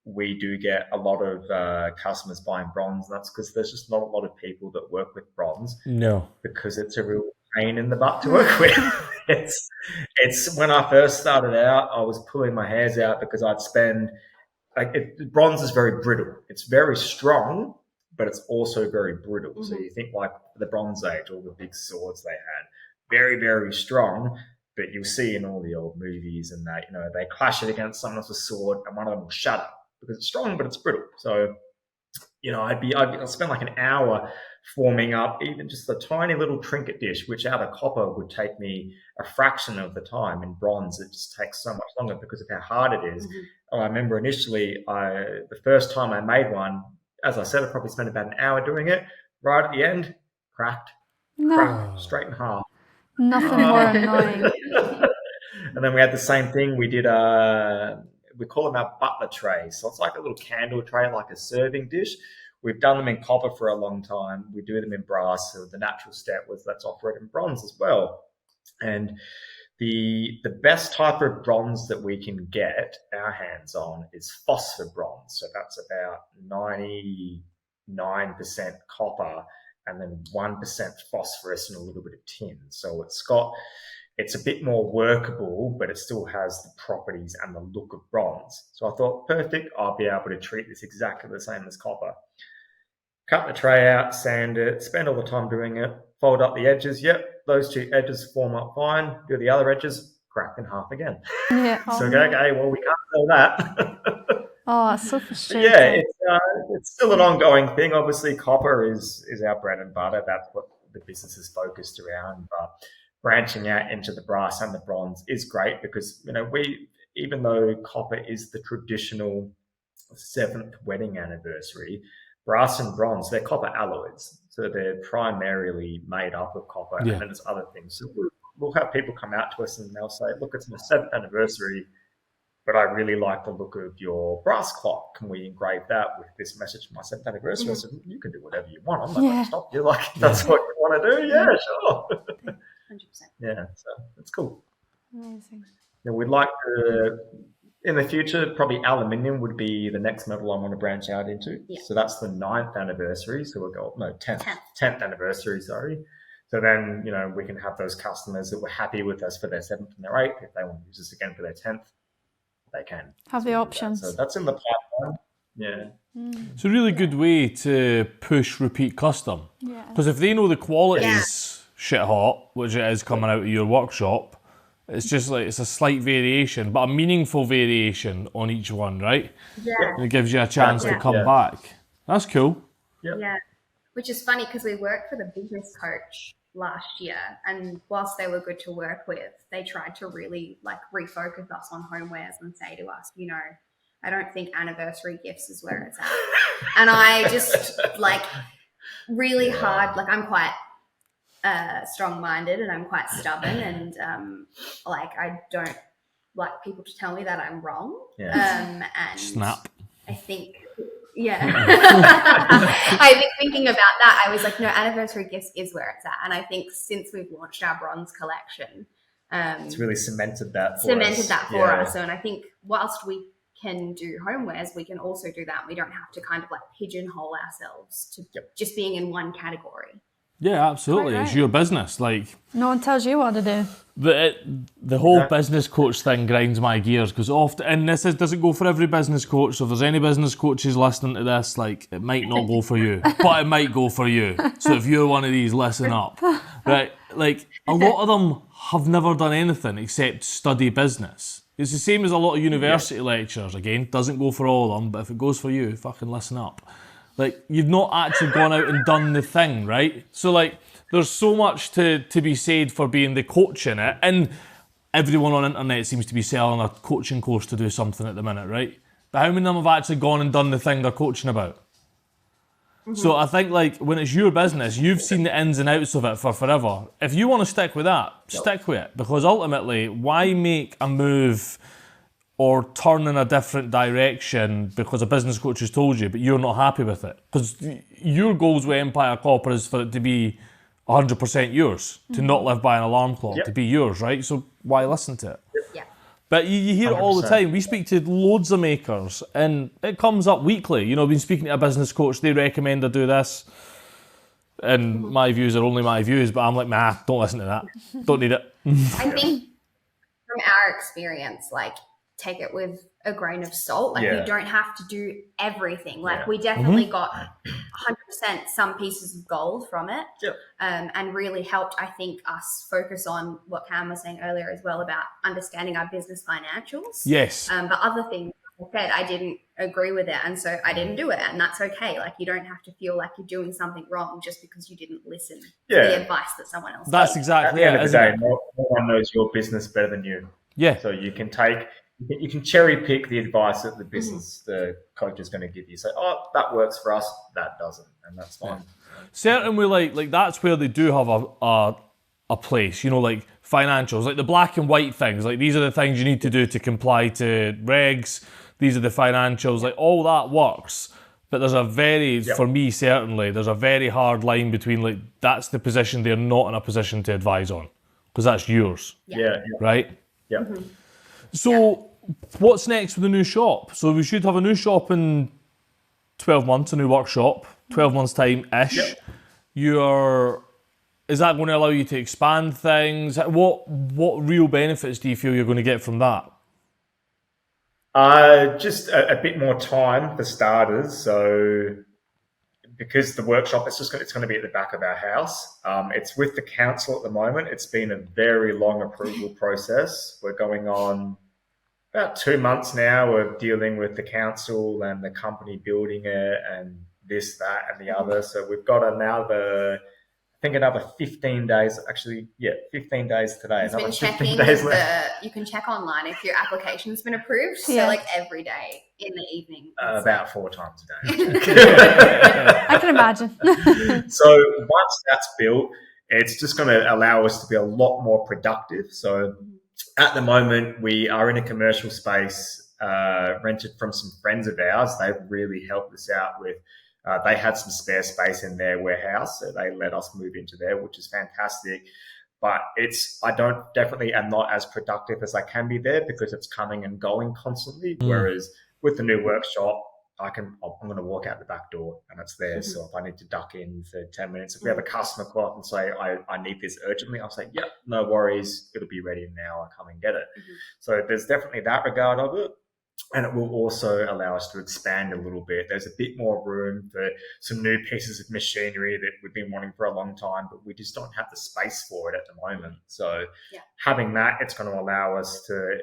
we do get a lot of customers buying bronze, and that's because there's just not a lot of people that work with bronze. No, because it's a real pain in the butt to work with. It's when I first started out, I was pulling my hairs out because I'd spend bronze is very brittle. It's very strong, but it's also very brittle. So you think like the Bronze Age, all the big swords they had, very, very strong. But you'll see in all the old movies and that, you know, they clash it against someone else's sword and one of them will shatter because it's strong, but it's brittle. So, you know, I'd spend like an hour forming up even just a tiny little trinket dish, which out of copper would take me a fraction of the time. In bronze, it just takes so much longer because of how hard it is. I remember initially, the first time I made one, as I said, I probably spent about an hour doing it. Right at the end, cracked straight in half. Nothing more annoying. And then we had the same thing. We did we call them our butler trays. So it's like a little candle tray, like a serving dish. We've done them in copper for a long time. We do them in brass. So the natural step was let's offer it in bronze as well. And the best type of bronze that we can get our hands on is phosphor bronze. So that's about 99% copper and then 1% phosphorus and a little bit of tin. So it's a bit more workable, but it still has the properties and the look of bronze. So I thought, perfect, I'll be able to treat this exactly the same as copper. Cut the tray out, sand it, spend all the time doing it, fold up the edges. Yep, those two edges form up fine. Do the other edges, crack in half again. Yeah. So, okay, well, we can't sell that. Oh, it's so frustrating. Yeah, it's still an ongoing thing. Obviously, copper is our bread and butter. That's what the business is focused around. But branching out into the brass and the bronze is great because, you know, even though copper is the traditional 7th wedding anniversary. Brass and bronze, they're copper alloys. So they're primarily made up of copper, and then there's other things. So we'll have people come out to us and they'll say, look, it's my 7th anniversary, but I really like the look of your brass clock. Can we engrave that with this message for my 7th anniversary? I said, you can do whatever you want. I'm not going to stop you. Like, that's what you want to do? Yeah, sure. 100%. Yeah, so that's cool. Amazing. Now, we'd like to, in the future, probably aluminium would be the next metal I want to branch out into. Yeah. So that's the 9th anniversary. So we'll go, 10th anniversary, sorry. So then, we can have those customers that were happy with us for their 7th and their 8th. If they want to use us again for their 10th, they can. Have the options. So that's in the pipeline. Yeah. It's a really good way to push repeat custom. Yeah. Because if they know the quality's shit hot, which it is coming out of your workshop, it's just like it's a slight variation, but a meaningful variation on each one, right? Yeah. And it gives you a chance to come back. That's cool. Yeah. Which is funny because we worked with a business coach last year, and whilst they were good to work with, they tried to really refocus us on homewares and say to us, I don't think anniversary gifts is where it's at. And I just really hard, I'm quite strong-minded and I'm quite stubborn, and I don't like people to tell me that I'm wrong. And Snap. I think I think thinking about that, I was like, no, anniversary gifts is where it's at. And I think since we've launched our bronze collection, it's really cemented that for us. And I think whilst we can do homewares, we can also do that. We don't have to kind of pigeonhole ourselves to just being in one category. Yeah, absolutely. It's your business. No one tells you what to do. The whole business coach thing grinds my gears because often, and this doesn't go for every business coach. So if there's any business coaches listening to this, it might not go for you, but it might go for you. So if you're one of these, listen up. Right? A lot of them have never done anything except study business. It's the same as a lot of university lectures. Again, doesn't go for all of them, but if it goes for you, fucking listen up. You've not actually gone out and done the thing, right? So, there's so much to be said for being the coach in it. And everyone on the internet seems to be selling a coaching course to do something at the minute, right? But how many of them have actually gone and done the thing they're coaching about? Mm-hmm. So I think, when it's your business, you've seen the ins and outs of it for forever. If you want to stick with that, stick with it. Because ultimately, why make a move or turn in a different direction because a business coach has told you, but you're not happy with it? Because your goals with Empire Copper is for it to be 100% yours, to not live by an alarm clock, to be yours, right? So why listen to it? Yeah. But you hear it all the time. We speak to loads of makers, and it comes up weekly. I've been speaking to a business coach, they recommend I do this, and my views are only my views, but I'm like, nah, don't listen to that. Don't need it. I think from our experience, take it with a grain of salt. You don't have to do everything. We definitely got 100% some pieces of gold from it, and really helped, I think, us focus on what Cam was saying earlier as well about understanding our business financials. Yes. But other things, like I said, I didn't agree with it, and so I didn't do it, and that's okay. You don't have to feel like you're doing something wrong just because you didn't listen to the advice that someone else That's gave. exactly it. At the end of the day, no one knows your business better than you. Yeah. So you can cherry pick the advice that the business, the coach is going to give you. Say, that works for us, that doesn't, and that's fine. Certainly, that's where they do have a place, financials, the black and white things, these are the things you need to do to comply to regs, these are the financials, all that works. But there's a very, for me certainly, there's a very hard line between that's the position they're not in a position to advise on, because that's yours. Yeah. Right? Yeah. Mm-hmm. So what's next with the new shop? So we should have a new shop in 12 months, a new workshop, 12 months time-ish. Yep. Is that going to allow you to expand things? What real benefits do you feel you're going to get from that? Just a bit more time for starters. So because the workshop, it's going to be at the back of our house. It's with the council at the moment. It's been a very long approval process. We're going on about 2 months now of dealing with the council and the company building it and this, that, and the other. So we've got another, I think another 15 days. Actually, 15 days today. He's another been 15 checking days left. you can check online if your application's been approved. Yeah. So like every day in the evening. About 4 times a day. I can imagine. So once that's built, it's just going to allow us to be a lot more productive. So at the moment, we are in a commercial space rented from some friends of ours. They've really helped us out with. They had some spare space in their warehouse, so they let us move into there, which is fantastic. But I definitely am not as productive as I can be there because it's coming and going constantly. Whereas with the new workshop, I'm going to walk out the back door and it's there. So if I need to duck in for 10 minutes, if we have a customer call up and say, I need this urgently, I'll say, yep, no worries. It'll be ready in an hour. Come and get it. So there's definitely that regard of it. And it will also allow us to expand a little bit. There's a bit more room for some new pieces of machinery that we've been wanting for a long time, but we just don't have the space for it at the moment. So having that, it's going to allow us to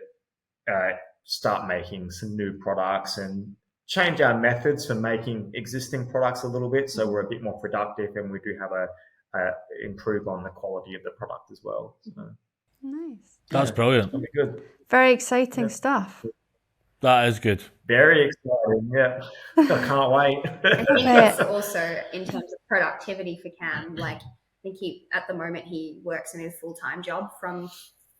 start making some new products and change our methods for making existing products a little bit. So we're a bit more productive and we do have improve on the quality of the product as well. So, Nice. That's brilliant. It'll be good. Very exciting stuff. That is good. Very exciting, yeah. I can't wait. I think it's also in terms of productivity for Cam. Like, I think at the moment he works in his full-time job from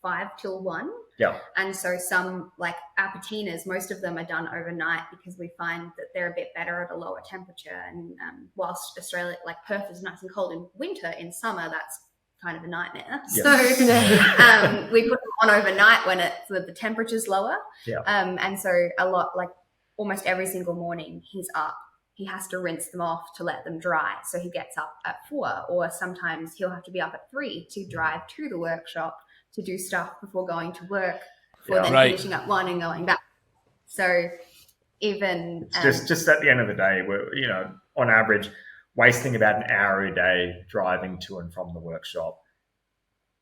5 till 1. Yeah. And so some like our patinas, most of them are done overnight because we find that they're a bit better at a lower temperature. And whilst Australia, like Perth is nice and cold in winter, in summer that's kind of a nightmare. Yes. So we put them on overnight when the temperature's lower. Yeah. And so a lot, like almost every single morning he's up. He has to rinse them off to let them dry. So he gets up at 4, or sometimes he'll have to be up at 3 to drive to the workshop to do stuff before going to work, before then finishing up 1 and going back. So even just at the end of the day, we're on average wasting about an hour a day driving to and from the workshop.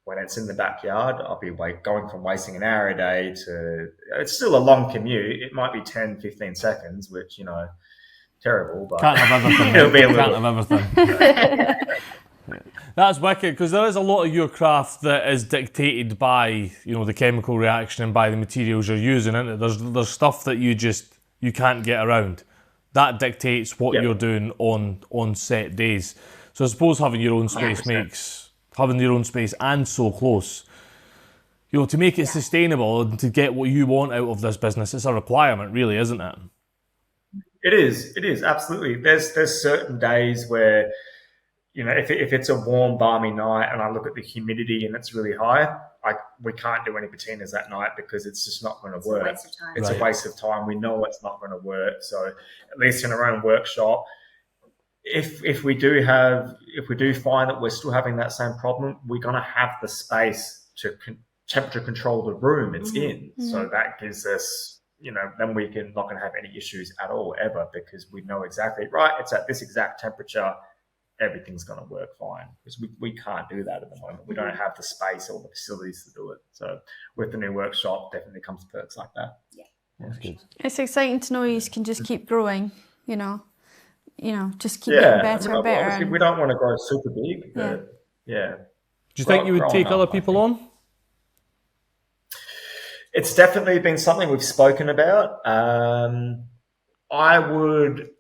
When it's in the backyard, I'll be going from wasting an hour a day to, it's still a long commute. It might be 10, 15 seconds, which, terrible. But Can't have everything. It'll be a little. Can't have everything. That's wicked, because there is a lot of your craft that is dictated by, the chemical reaction and by the materials you're using, isn't it? There's stuff that you can't get around. That dictates what you're doing on set days. So I suppose having your own space 100%. Having your own space and so close, to make it sustainable and to get what you want out of this business, it's a requirement, really, isn't it? It is absolutely. There's certain days where, if it's a warm, balmy night and I look at the humidity and it's really high, we can't do any patinas that night because it's just not going to work. It's a waste of time. It's a waste of time. We know it's not going to work. So at least in our own workshop, if we do find that we're still having that same problem, we're going to have the space to temperature control the room it's in. So that gives us, then we can not going to have any issues at all ever, because we know exactly, it's at this exact temperature, everything's going to work fine, because we can't do that at the moment. We don't have the space or the facilities to do it. So with the new workshop, definitely comes perks like that. Yeah. That's good. It's exciting to know you can just keep growing, just keep getting better and better. Obviously, we don't want to grow super big, but Do you think you would take other people on? It's definitely been something we've spoken about. I would.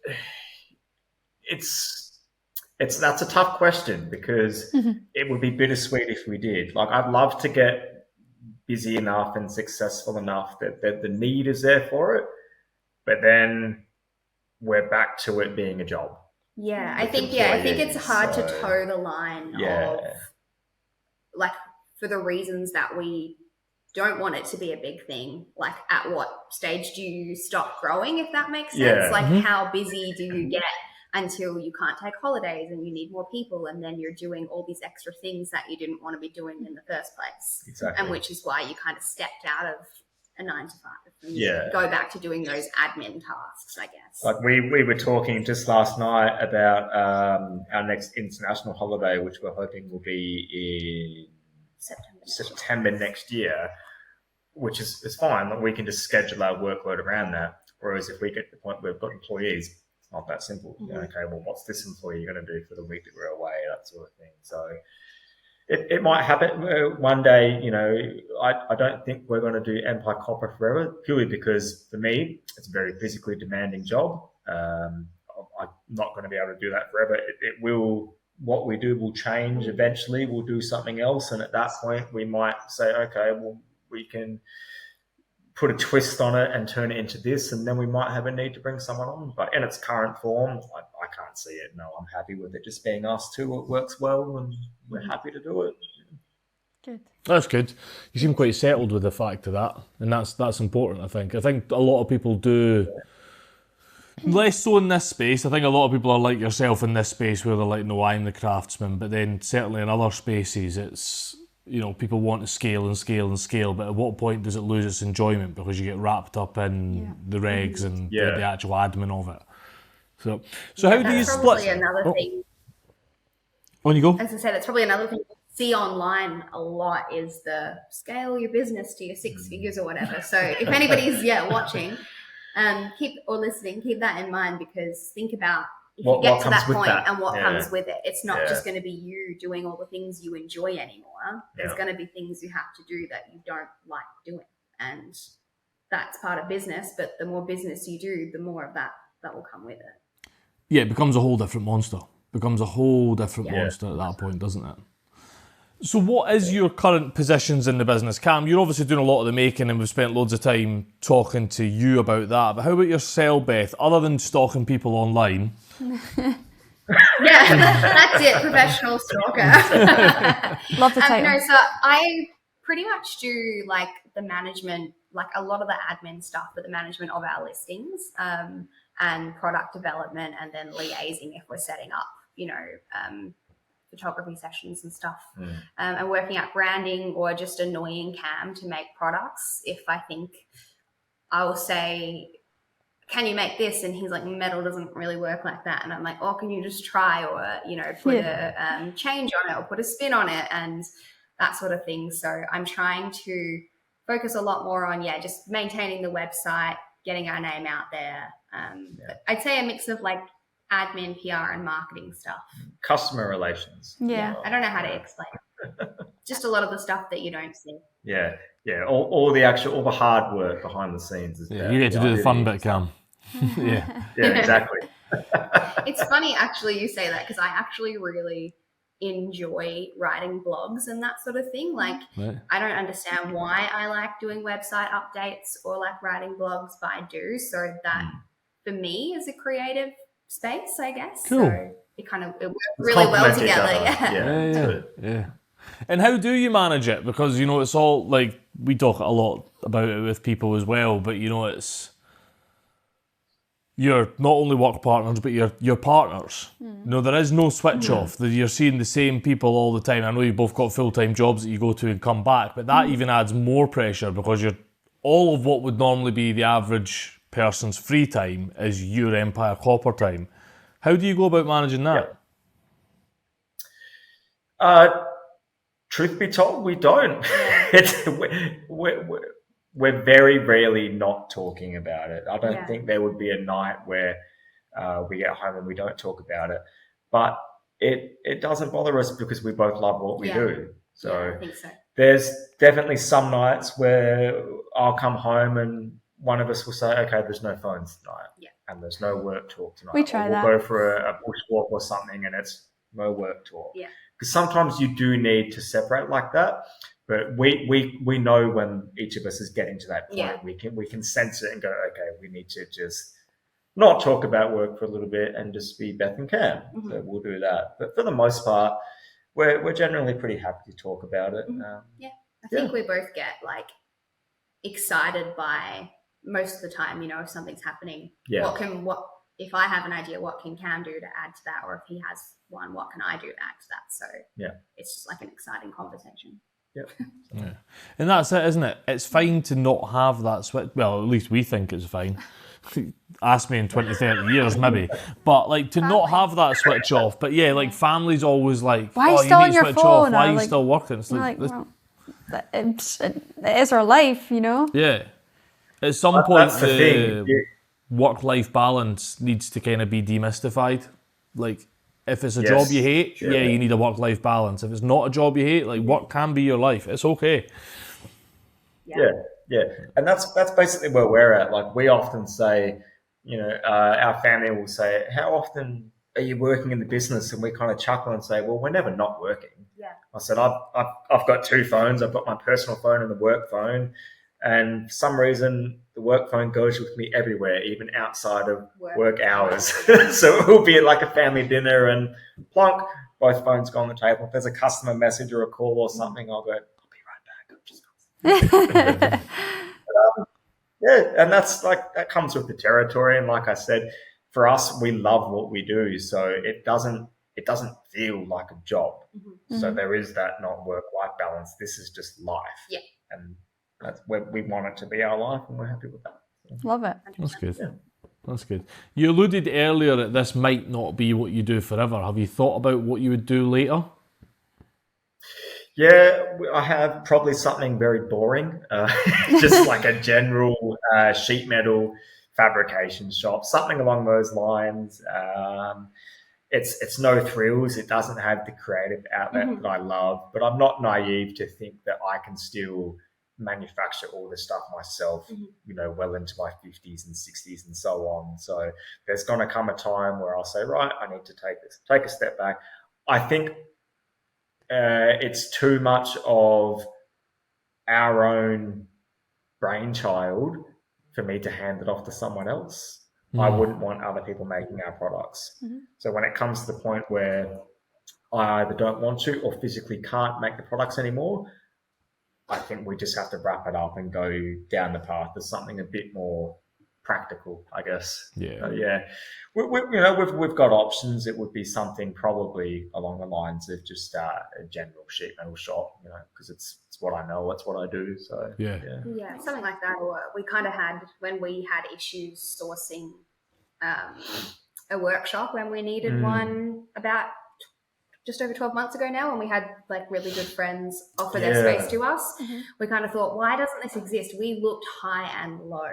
That's a tough question, because it would be bittersweet if we did. Like, I'd love to get busy enough and successful enough that the need is there for it, but then we're back to it being a job. Yeah, I think it's hard to toe the line of, like, for the reasons that we don't want it to be a big thing. Like, at what stage do you stop growing, if that makes sense? Yeah. Like, how busy do you get until you can't take holidays and you need more people, and then you're doing all these extra things that you didn't want to be doing in the first place. Exactly. And which is why you kind of stepped out of a 9 to 5 and go back to doing those admin tasks, I guess. Like, we were talking just last night about our next international holiday, which we're hoping will be in September next year, which is fine. Like, we can just schedule our workload around that. Whereas if we get to the point where we've got employees, it's not that simple. Okay, well, what's this employee going to do for the week that we're away, that sort of thing. So it might happen one day. I don't think we're going to do Empire Copper forever, purely because for me, it's a very physically demanding job. I'm not going to be able to do that forever. It will. What we do will change eventually. We'll do something else, and at that point, we might say, okay, well, we can put a twist on it and turn it into this, and then we might have a need to bring someone on. But in its current form, I can't see it. No, I'm happy with it just being us two. It works well, and we're happy to do it. Good. That's good. You seem quite settled with the fact of that, and that's important. I think a lot of people do. Less so in this space. I think a lot of people are like yourself in this space where they're like, no, I'm the craftsman. But then certainly in other spaces, it's, people want to scale and scale and scale. But at what point does it lose its enjoyment because you get wrapped up in the regs and the actual admin of it? So how do you split? That's probably another thing. On you go. As I say, that's probably another thing you see online a lot is the scale your business to your 6 figures or whatever. So if anybody's watching, keep that in mind, because think about if you get to that point and what comes with it. It's not just going to be you doing all the things you enjoy anymore. There's going to be things you have to do that you don't like doing, and that's part of business. But the more business you do, the more of that will come with it. Yeah, it becomes a whole different monster. Monster at that point, doesn't it? So what is your current positions in the business? Cam, you're obviously doing a lot of the making and we've spent loads of time talking to you about that. But how about yourself, Beth? Other than stalking people online? That's it, professional stalker. Love the title. No, so I pretty much do like the management, like a lot of the admin stuff, but the management of our listings and product development, and then liaising if we're setting up, photography sessions and stuff, and working out branding, or just annoying Cam to make products. If I think I will say, can you make this? And he's like, metal doesn't really work like that. And I'm like, oh, can you just try, or, put a change on it or put a spin on it and that sort of thing. So I'm trying to focus a lot more on, just maintaining the website, getting our name out there. But I'd say a mix of like admin, PR, and marketing stuff. Customer relations. Yeah. I don't know how to explain it. Just a lot of the stuff that you don't see. Yeah. All the hard work behind the scenes. You get to do the fun bit, Cam. Yeah, exactly. It's funny, actually, you say that, because I actually really enjoy writing blogs and that sort of thing. Like, I don't understand why I like doing website updates or like writing blogs, but I do. So that, for me, is a creative space, I guess. Cool. So it works really well together. Yeah. And how do you manage it? Because it's all like, we talk a lot about it with people as well, but it's you're not only work partners, but you're partners. There is no switch off. You're seeing the same people all the time. I know you've both got full-time jobs that you go to and come back, but that even adds more pressure, because you're all of what would normally be the average person's free time is your Empire Copper time. How do you go about managing that? Truth be told, we don't. We're very rarely not talking about it. I don't think there would be a night where we get home and we don't talk about it. But it doesn't bother us, because we both love what we do. So, I think so. There's definitely some nights where I'll come home and one of us will say, okay, there's no phones tonight, and there's no work talk tonight. We try that. We'll go for a bushwalk or something, and it's no work talk. Yeah. Because sometimes you do need to separate like that, but we know when each of us is getting to that point. Yeah. We can sense it and go, okay, we need to just not talk about work for a little bit and just be Beth and Cam. Mm-hmm. So we'll do that. But for the most part, we're generally pretty happy to talk about it. Mm-hmm. I think we both get like excited by, most of the time, if something's happening. Yeah. What if I have an idea, what can Cam do to add to that? Or if he has one, what can I do to add to that? So it's just like an exciting conversation. Yep. Yeah. And that's it, isn't it? It's fine to not have that switch. Well, at least we think it's fine. Ask me in 20, 30 years, maybe. But like to not have that switch off. But like family's always like, why are you still on your phone? Why are you still working? It's like well, it is our life, Yeah. At some point, that's the thing. work-life balance needs to kind of be demystified. Like, if it's a Yes, job you hate, sure. yeah, you need a work-life balance. If it's not a job you hate, like, work can be your life. It's okay. Yeah. And that's basically where we're at. Like, we often say, our family will say, how often are you working in the business? And we kind of chuckle and say, well, we're never not working. Yeah. I said, I've got two phones. I've got my personal phone and the work phone. And for some reason, the work phone goes with me everywhere, even outside of work hours. So it will be like a family dinner and plonk, both phones go on the table. If there's a customer message or a call or something, I'll go, I'll be right back. I'm just and that's like, that comes with the territory. And like I said, for us, we love what we do. So it doesn't feel like a job. Mm-hmm. So there is that not work-life balance. This is just life. Yeah. And that's where we want it to be our life, and we're happy with that. Love it. That's good. Yeah. That's good. You alluded earlier that this might not be what you do forever. Have you thought about what you would do later? Yeah, I have probably something very boring, just like a general sheet metal fabrication shop, something along those lines. It's no thrills. It doesn't have the creative outlet that I love, but I'm not naive to think that I can still manufacture all this stuff myself, well into my 50s and 60s and so on. So there's going to come a time where I'll say, right, I need to take a step back. I think it's too much of our own brainchild for me to hand it off to someone else. I wouldn't want other people making our products. So when it comes to the point where I either don't want to or physically can't make the products anymore, I think we just have to wrap it up and go down the path of something a bit more practical, I guess. Yeah. We've got options. It would be something probably along the lines of just a general sheet metal shop, because it's what I know, it's what I do. So yeah, something like that. Or we kind of had, when we had issues sourcing a workshop when we needed one about just over 12 months ago now, when we had like really good friends offer their space to us. We kind of thought, why doesn't this exist? We looked high and low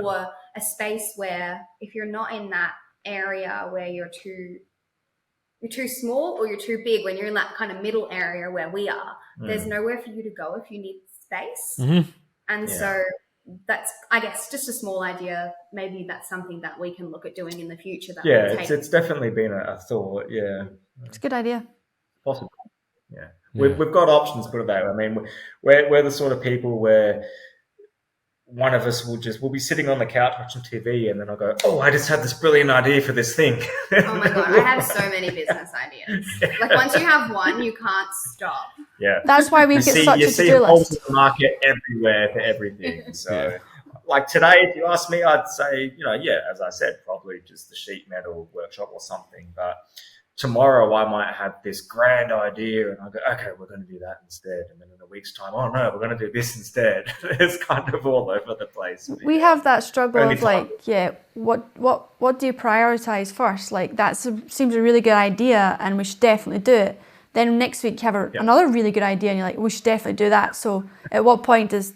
for a space where if you're not in that area where you're too small or you're too big, when you're in that kind of middle area where we are, there's nowhere for you to go if you need space. And so that's, I guess, just a small idea. Maybe that's something that we can look at doing in the future. It's definitely been a thought. It's a good idea. Possible. We've got options, put it that way. I mean, we're the sort of people where one of us will be sitting on the couch watching TV, and then I'll go, oh, I just had this brilliant idea for this thing. Oh my God, I have so many business ideas. Like once you have one, you can't stop. Yeah. That's why we've got such a to-do list. You see the market everywhere for everything. So like today, if you ask me, I'd say, as I said, probably just the sheet metal workshop or something. But tomorrow I might have this grand idea and I'll go, okay, we're going to do that instead. And then in a week's time, oh no, we're going to do this instead. It's kind of all over the place. We have that struggle of like, what do you prioritize first? Like that seems a really good idea and we should definitely do it. Then next week you have another really good idea and you're like, we should definitely do that. So at what point does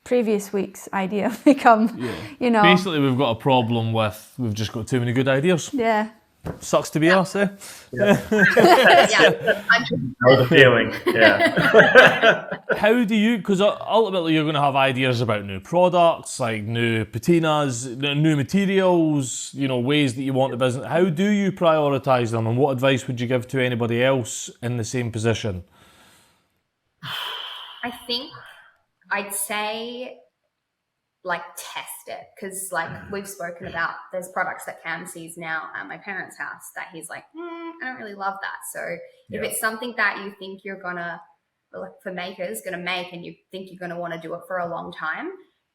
previous week's idea become, Basically, we've got a problem with, we've just got too many good ideas. Yeah. Sucks to be us, eh? Know the feeling. How do you, because ultimately you're going to have ideas about new products, like new patinas, new materials, ways that you want the business. How do you prioritise them, and what advice would you give to anybody else in the same position? I think I'd say test it, because we've spoken about, there's products that Cam sees now at my parents' house that he's like, I don't really love that. So if it's something that you think you're gonna, for makers, gonna make, and you think you're gonna want to do it for a long time,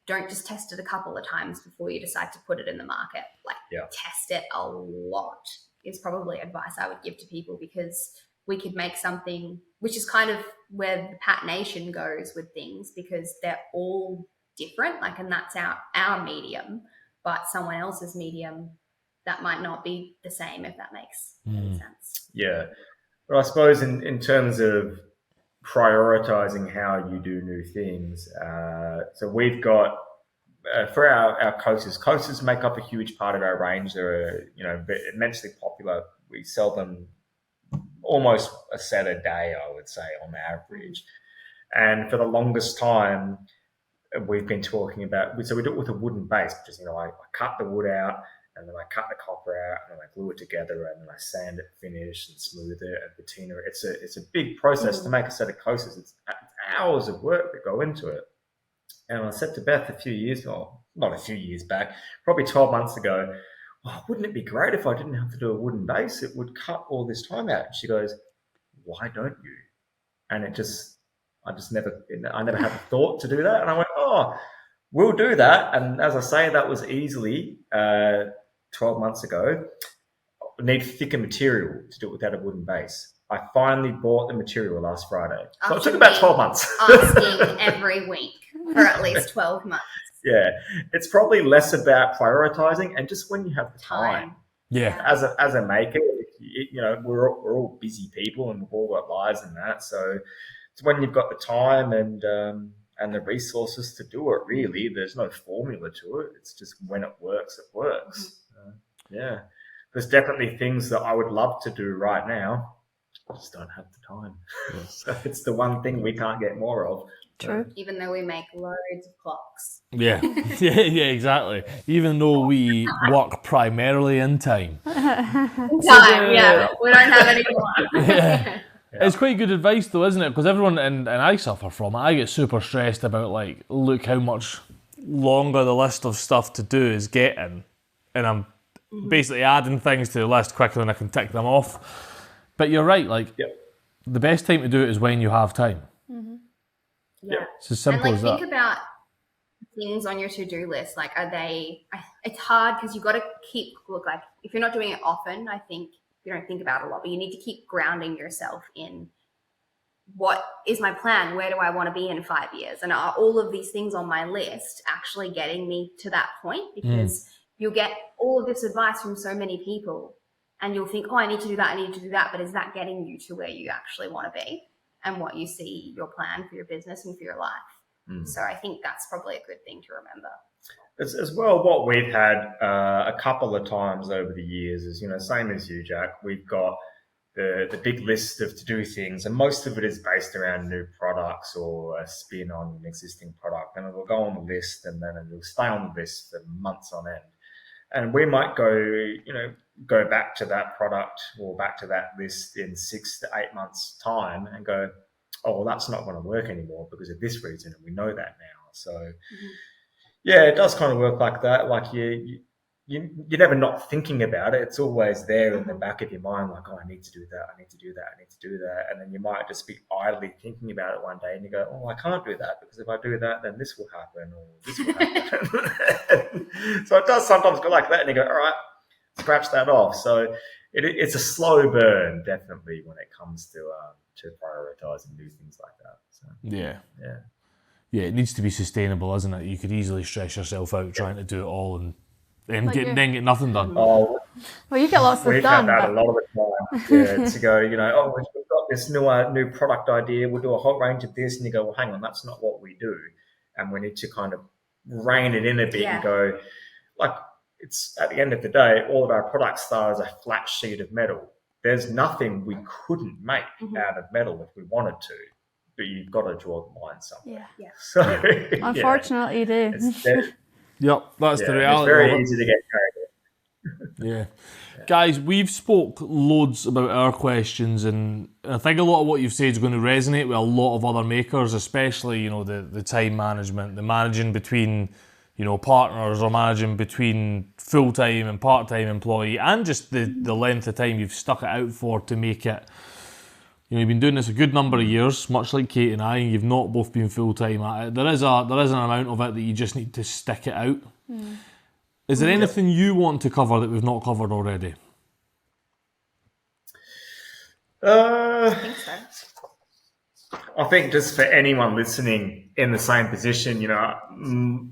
don't just test it a couple of times before you decide to put it in the market. Test it a lot is probably advice I would give to people, because we could make something, which is kind of where the patination goes with things, because they're all different, and that's our medium, but someone else's medium, that might not be the same, if that makes sense. Yeah. But I suppose in terms of prioritizing how you do new things, so we've got for our coasters. Coasters make up a huge part of our range. They're immensely popular. We sell them almost a set a day, I would say, on average. And for the longest time, we've been talking about. So we do it with a wooden base, which is I cut the wood out, and then I cut the copper out, and then I glue it together, and then I sand it, finish, and smooth it, and patina it. It's a big process to make a set of coasters. It's hours of work that go into it. And I said to Beth not a few years back, probably 12 months ago, wouldn't it be great if I didn't have to do a wooden base? It would cut all this time out. And she goes, why don't you? And I never had the thought to do that. And I went, we'll do that. And as I say, that was easily 12 months ago. I need thicker material to do it without a wooden base. I finally bought the material last Friday. So it took about 12 months. Asking every week for at least 12 months. Yeah. It's probably less about prioritizing and just when you have the time. Yeah. As a maker, we're all busy people and we've all got lives and that. So it's when you've got the time and the resources to do it, really. There's no formula to it. It's just when it works, it works. Yeah. There's definitely things that I would love to do right now. I just don't have the time. So it's the one thing we can't get more of. True. Even though we make loads of clocks. Yeah, yeah, exactly. Even though we work primarily in time. We don't have any more. Yeah. It's quite good advice though, isn't it? Because everyone, and I suffer from it, I get super stressed about look how much longer the list of stuff to do is getting. And I'm basically adding things to the list quicker than I can tick them off. But you're right, the best time to do it is when you have time. Yeah. It's as simple as that. Think about things on your to-do list. It's hard because you've got to if you're not doing it often, I think you don't think about it a lot, but you need to keep grounding yourself in what is my plan? Where do I want to be in 5 years? And are all of these things on my list actually getting me to that point? Because you'll get all of this advice from so many people and you'll think, I need to do that. But is that getting you to where you actually want to be and what you see your plan for your business and for your life? So I think that's probably a good thing to remember. As well, what we've had a couple of times over the years is, same as you, Jack, we've got the big list of to-do things, and most of it is based around new products or a spin on an existing product, and it will go on the list and then it will stay on the list for months on end. And we might go back to that product or back to that list in 6 to 8 months' time and go, that's not going to work anymore because of this reason, and we know that now. So, yeah, it does kind of work like that. You're never not thinking about it. It's always there in the back of your mind, I need to do that, I need to do that, I need to do that. And then you might just be idly thinking about it one day and you go, I can't do that because if I do that, then this will happen or this will happen. So it does sometimes go like that and you go, all right, scratch that off. So it's a slow burn, definitely, when it comes to prioritizing new things like that. So, yeah, it needs to be sustainable, isn't it? You could easily stress yourself out trying to do it all and then get nothing done. Well, you get lots of done. We've had that a lot of the time. To go, we've got this new product idea. We'll do a whole range of this, and you go, well, hang on, that's not what we do, and we need to kind of rein it in a bit and go, it's at the end of the day, all of our products are as a flat sheet of metal. There's nothing we couldn't make out of metal if we wanted to, but you've got to draw the line somewhere. Yeah. So, unfortunately, you do. Yep, that's the reality. It's very easy to get carried away. Yeah. Guys, we've spoke loads about our questions, and I think a lot of what you've said is going to resonate with a lot of other makers, especially, the time management, the managing between, partners, or managing between full-time and part-time employee, and just the length of time you've stuck it out for to make it. You've been doing this a good number of years, much like Kate and I, and you've not both been full-time at it. There is an amount of it that you just need to stick it out. Is there anything you want to cover that we've not covered already? I think so. I think just for anyone listening in the same position,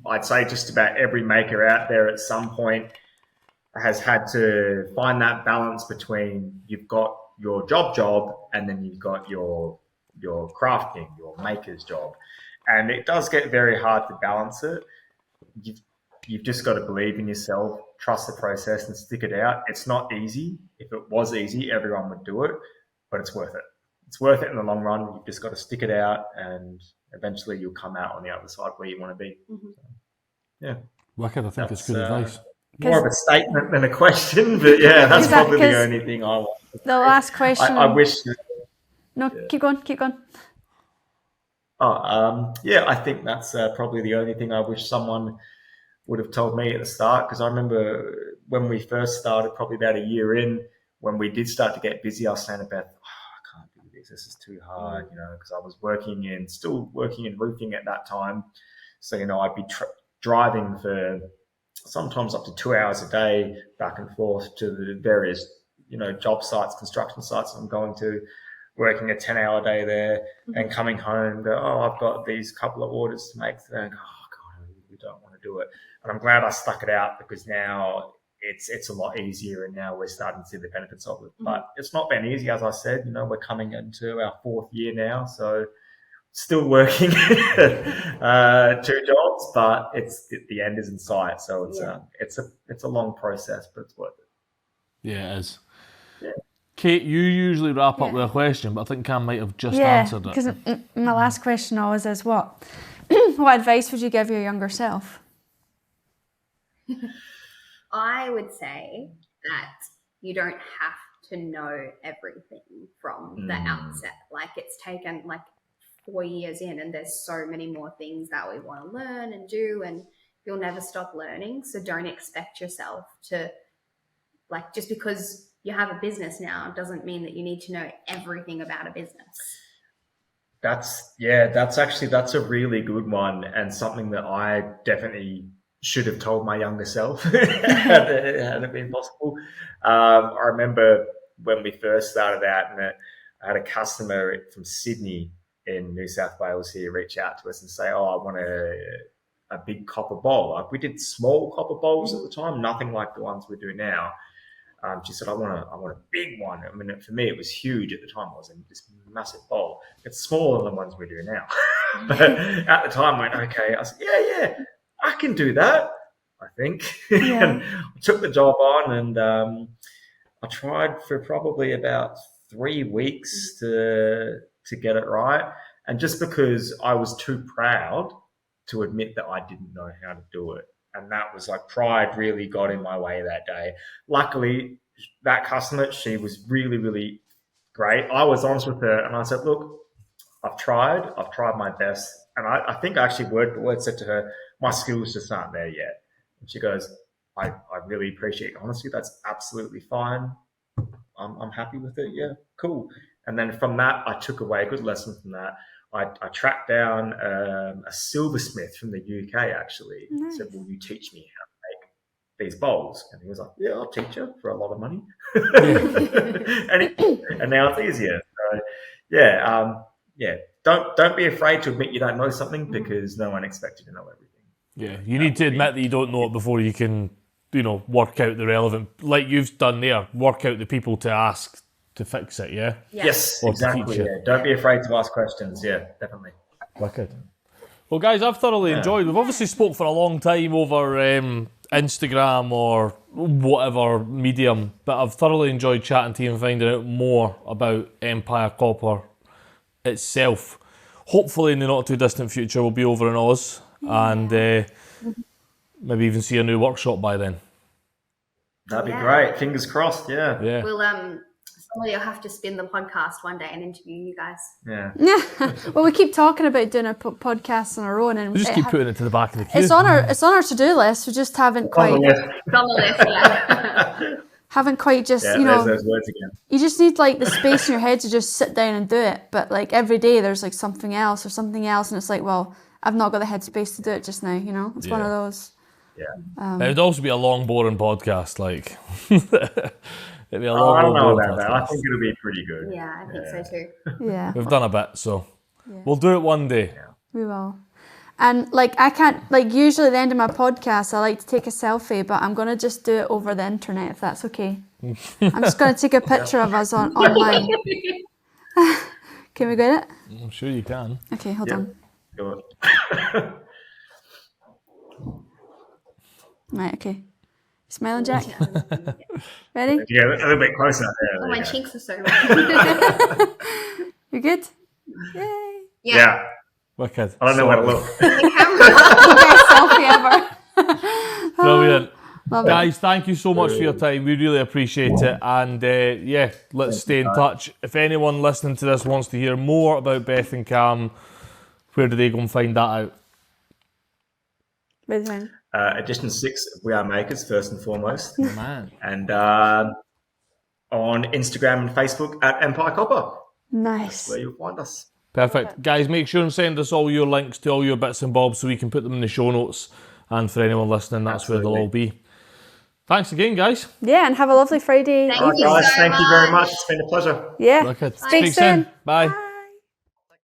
I'd say just about every maker out there at some point has had to find that balance between you've got your job, and then you've got your crafting, your maker's job. And it does get very hard to balance it. you've just got to believe in yourself, trust the process, and stick it out. It's not easy. If it was easy, everyone would do it, but it's worth it. It's worth it in the long run. You've just got to stick it out, and eventually you'll come out on the other side where you want to be. Mm-hmm. So, yeah. Wicked, I think it's good advice. More of a statement than a question, but yeah, that's probably the only thing I want. The last question. I wish. No, yeah. Keep going. I think that's probably the only thing I wish someone would have told me at the start, because I remember when we first started, probably about a year in, when we did start to get busy, I was saying to Beth, I can't do this. This is too hard, because I was still working in roofing at that time. So, I'd be driving for sometimes up to 2 hours a day back and forth to the various, job sites, construction sites I'm going to, working a 10-hour day there, and coming home, go, I've got these couple of orders to make today. And go, God, I really don't want to do it. And I'm glad I stuck it out, because now it's a lot easier, and now we're starting to see the benefits of it. But it's not been easy, as I said. We're coming into our 4th year now, so still working 2 jobs, but the end is in sight. So it's a long process, but it's worth it. Yeah, it is. Yeah. Kate, you usually wrap up with a question, but I think Cam might have just answered it. Because my last question always is what advice would you give your younger self? I would say that you don't have to know everything from the outset. Like, it's taken 4 years in, and there's so many more things that we want to learn and do, and you'll never stop learning. So don't expect yourself to, just because you have a business now doesn't mean that you need to know everything about a business. That's a really good one, and something that I definitely should have told my younger self had it been possible. I remember when we first started out, and I had a customer from Sydney in New South Wales here reach out to us and say, I want a big copper bowl. We did small copper bowls at the time, nothing like the ones we do now. She said, I want a big one. I mean, for me, it was huge at the time. It was this massive bowl. It's smaller than the ones we do now. But at the time, I went, okay. I said, yeah, I can do that, I think. And I took the job on, and I tried for probably about 3 weeks to get it right. And just because I was too proud to admit that I didn't know how to do it. And that was pride really got in my way that day. Luckily, that customer, she was really, really great. I was honest with her, and I said, look, I've tried my best. And I think I actually word for word said to her, my skills just aren't there yet. And she goes, I really appreciate your honesty. That's absolutely fine. I'm happy with it. Yeah, cool. And then from that, I took away a good lesson from that. I tracked down a silversmith from the UK, actually. Nice. Said, will you teach me how to make these bowls? And he was like, yeah, I'll teach you for a lot of money. and now it's easier. So, don't be afraid to admit you don't know something, because no one expects you to know everything. Yeah, you need to admit that you don't know it before you can, work out the relevant, like you've done there, work out the people to ask to fix it, yeah? Yes, exactly. Yeah. Don't be afraid to ask questions. Yeah, definitely. Wicked. Well, guys, I've thoroughly enjoyed. We've obviously spoke for a long time over Instagram or whatever medium, but I've thoroughly enjoyed chatting to you and finding out more about Empire Copper itself. Hopefully, in the not too distant future, we'll be over in Oz and maybe even see a new workshop by then. That'd be great. Fingers crossed. Yeah. We'll somebody will have to spin the podcast one day and interview you guys. Yeah. Well, we keep talking about doing a podcast on our own, and we just keep putting it to the back of the queue. It's on our to-do list. We just haven't quite. It's on the list, yeah. Haven't quite just there's those words again. You just need the space in your head to just sit down and do it. But every day there's something else, and it's well, I've not got the headspace to do it just now. It's one of those. Yeah. It would also be a long, boring podcast. It'd be a long, I don't know boring about that. I think it'll be pretty good. Yeah, I think so too. Yeah. We've done a bit, so we'll do it one day. Yeah. We will. And I can't, usually at the end of my podcast, I like to take a selfie, but I'm going to just do it over the internet, if that's okay. I'm just going to take a picture of us online. Can we get it? I'm sure you can. Okay, hold on. Go on. Right, okay. Smiling, Jack? Ready? Yeah, a little bit closer. Yeah, Oh, my cheeks are so red. You good? Yay. Yeah. Wicked. I don't know where to look. The camera. Best selfie ever. Brilliant. Love it. Guys, thank you so much for your time. We really appreciate it. And yeah, let's stay in touch. If anyone listening to this wants to hear more about Beth and Cam, where do they go and find that out? Edition 6, We Are Makers, first and foremost. Oh, man. And on Instagram and Facebook at Empire Copper. Nice. That's where you'll find us. Perfect. Guys, make sure and send us all your links to all your bits and bobs so we can put them in the show notes. And for anyone listening, that's where they'll all be. Thanks again, guys. Yeah, and have a lovely Friday. Thank you guys, so thank much. you very much. It's been a pleasure. Yeah. Wicked. Speak soon. Bye.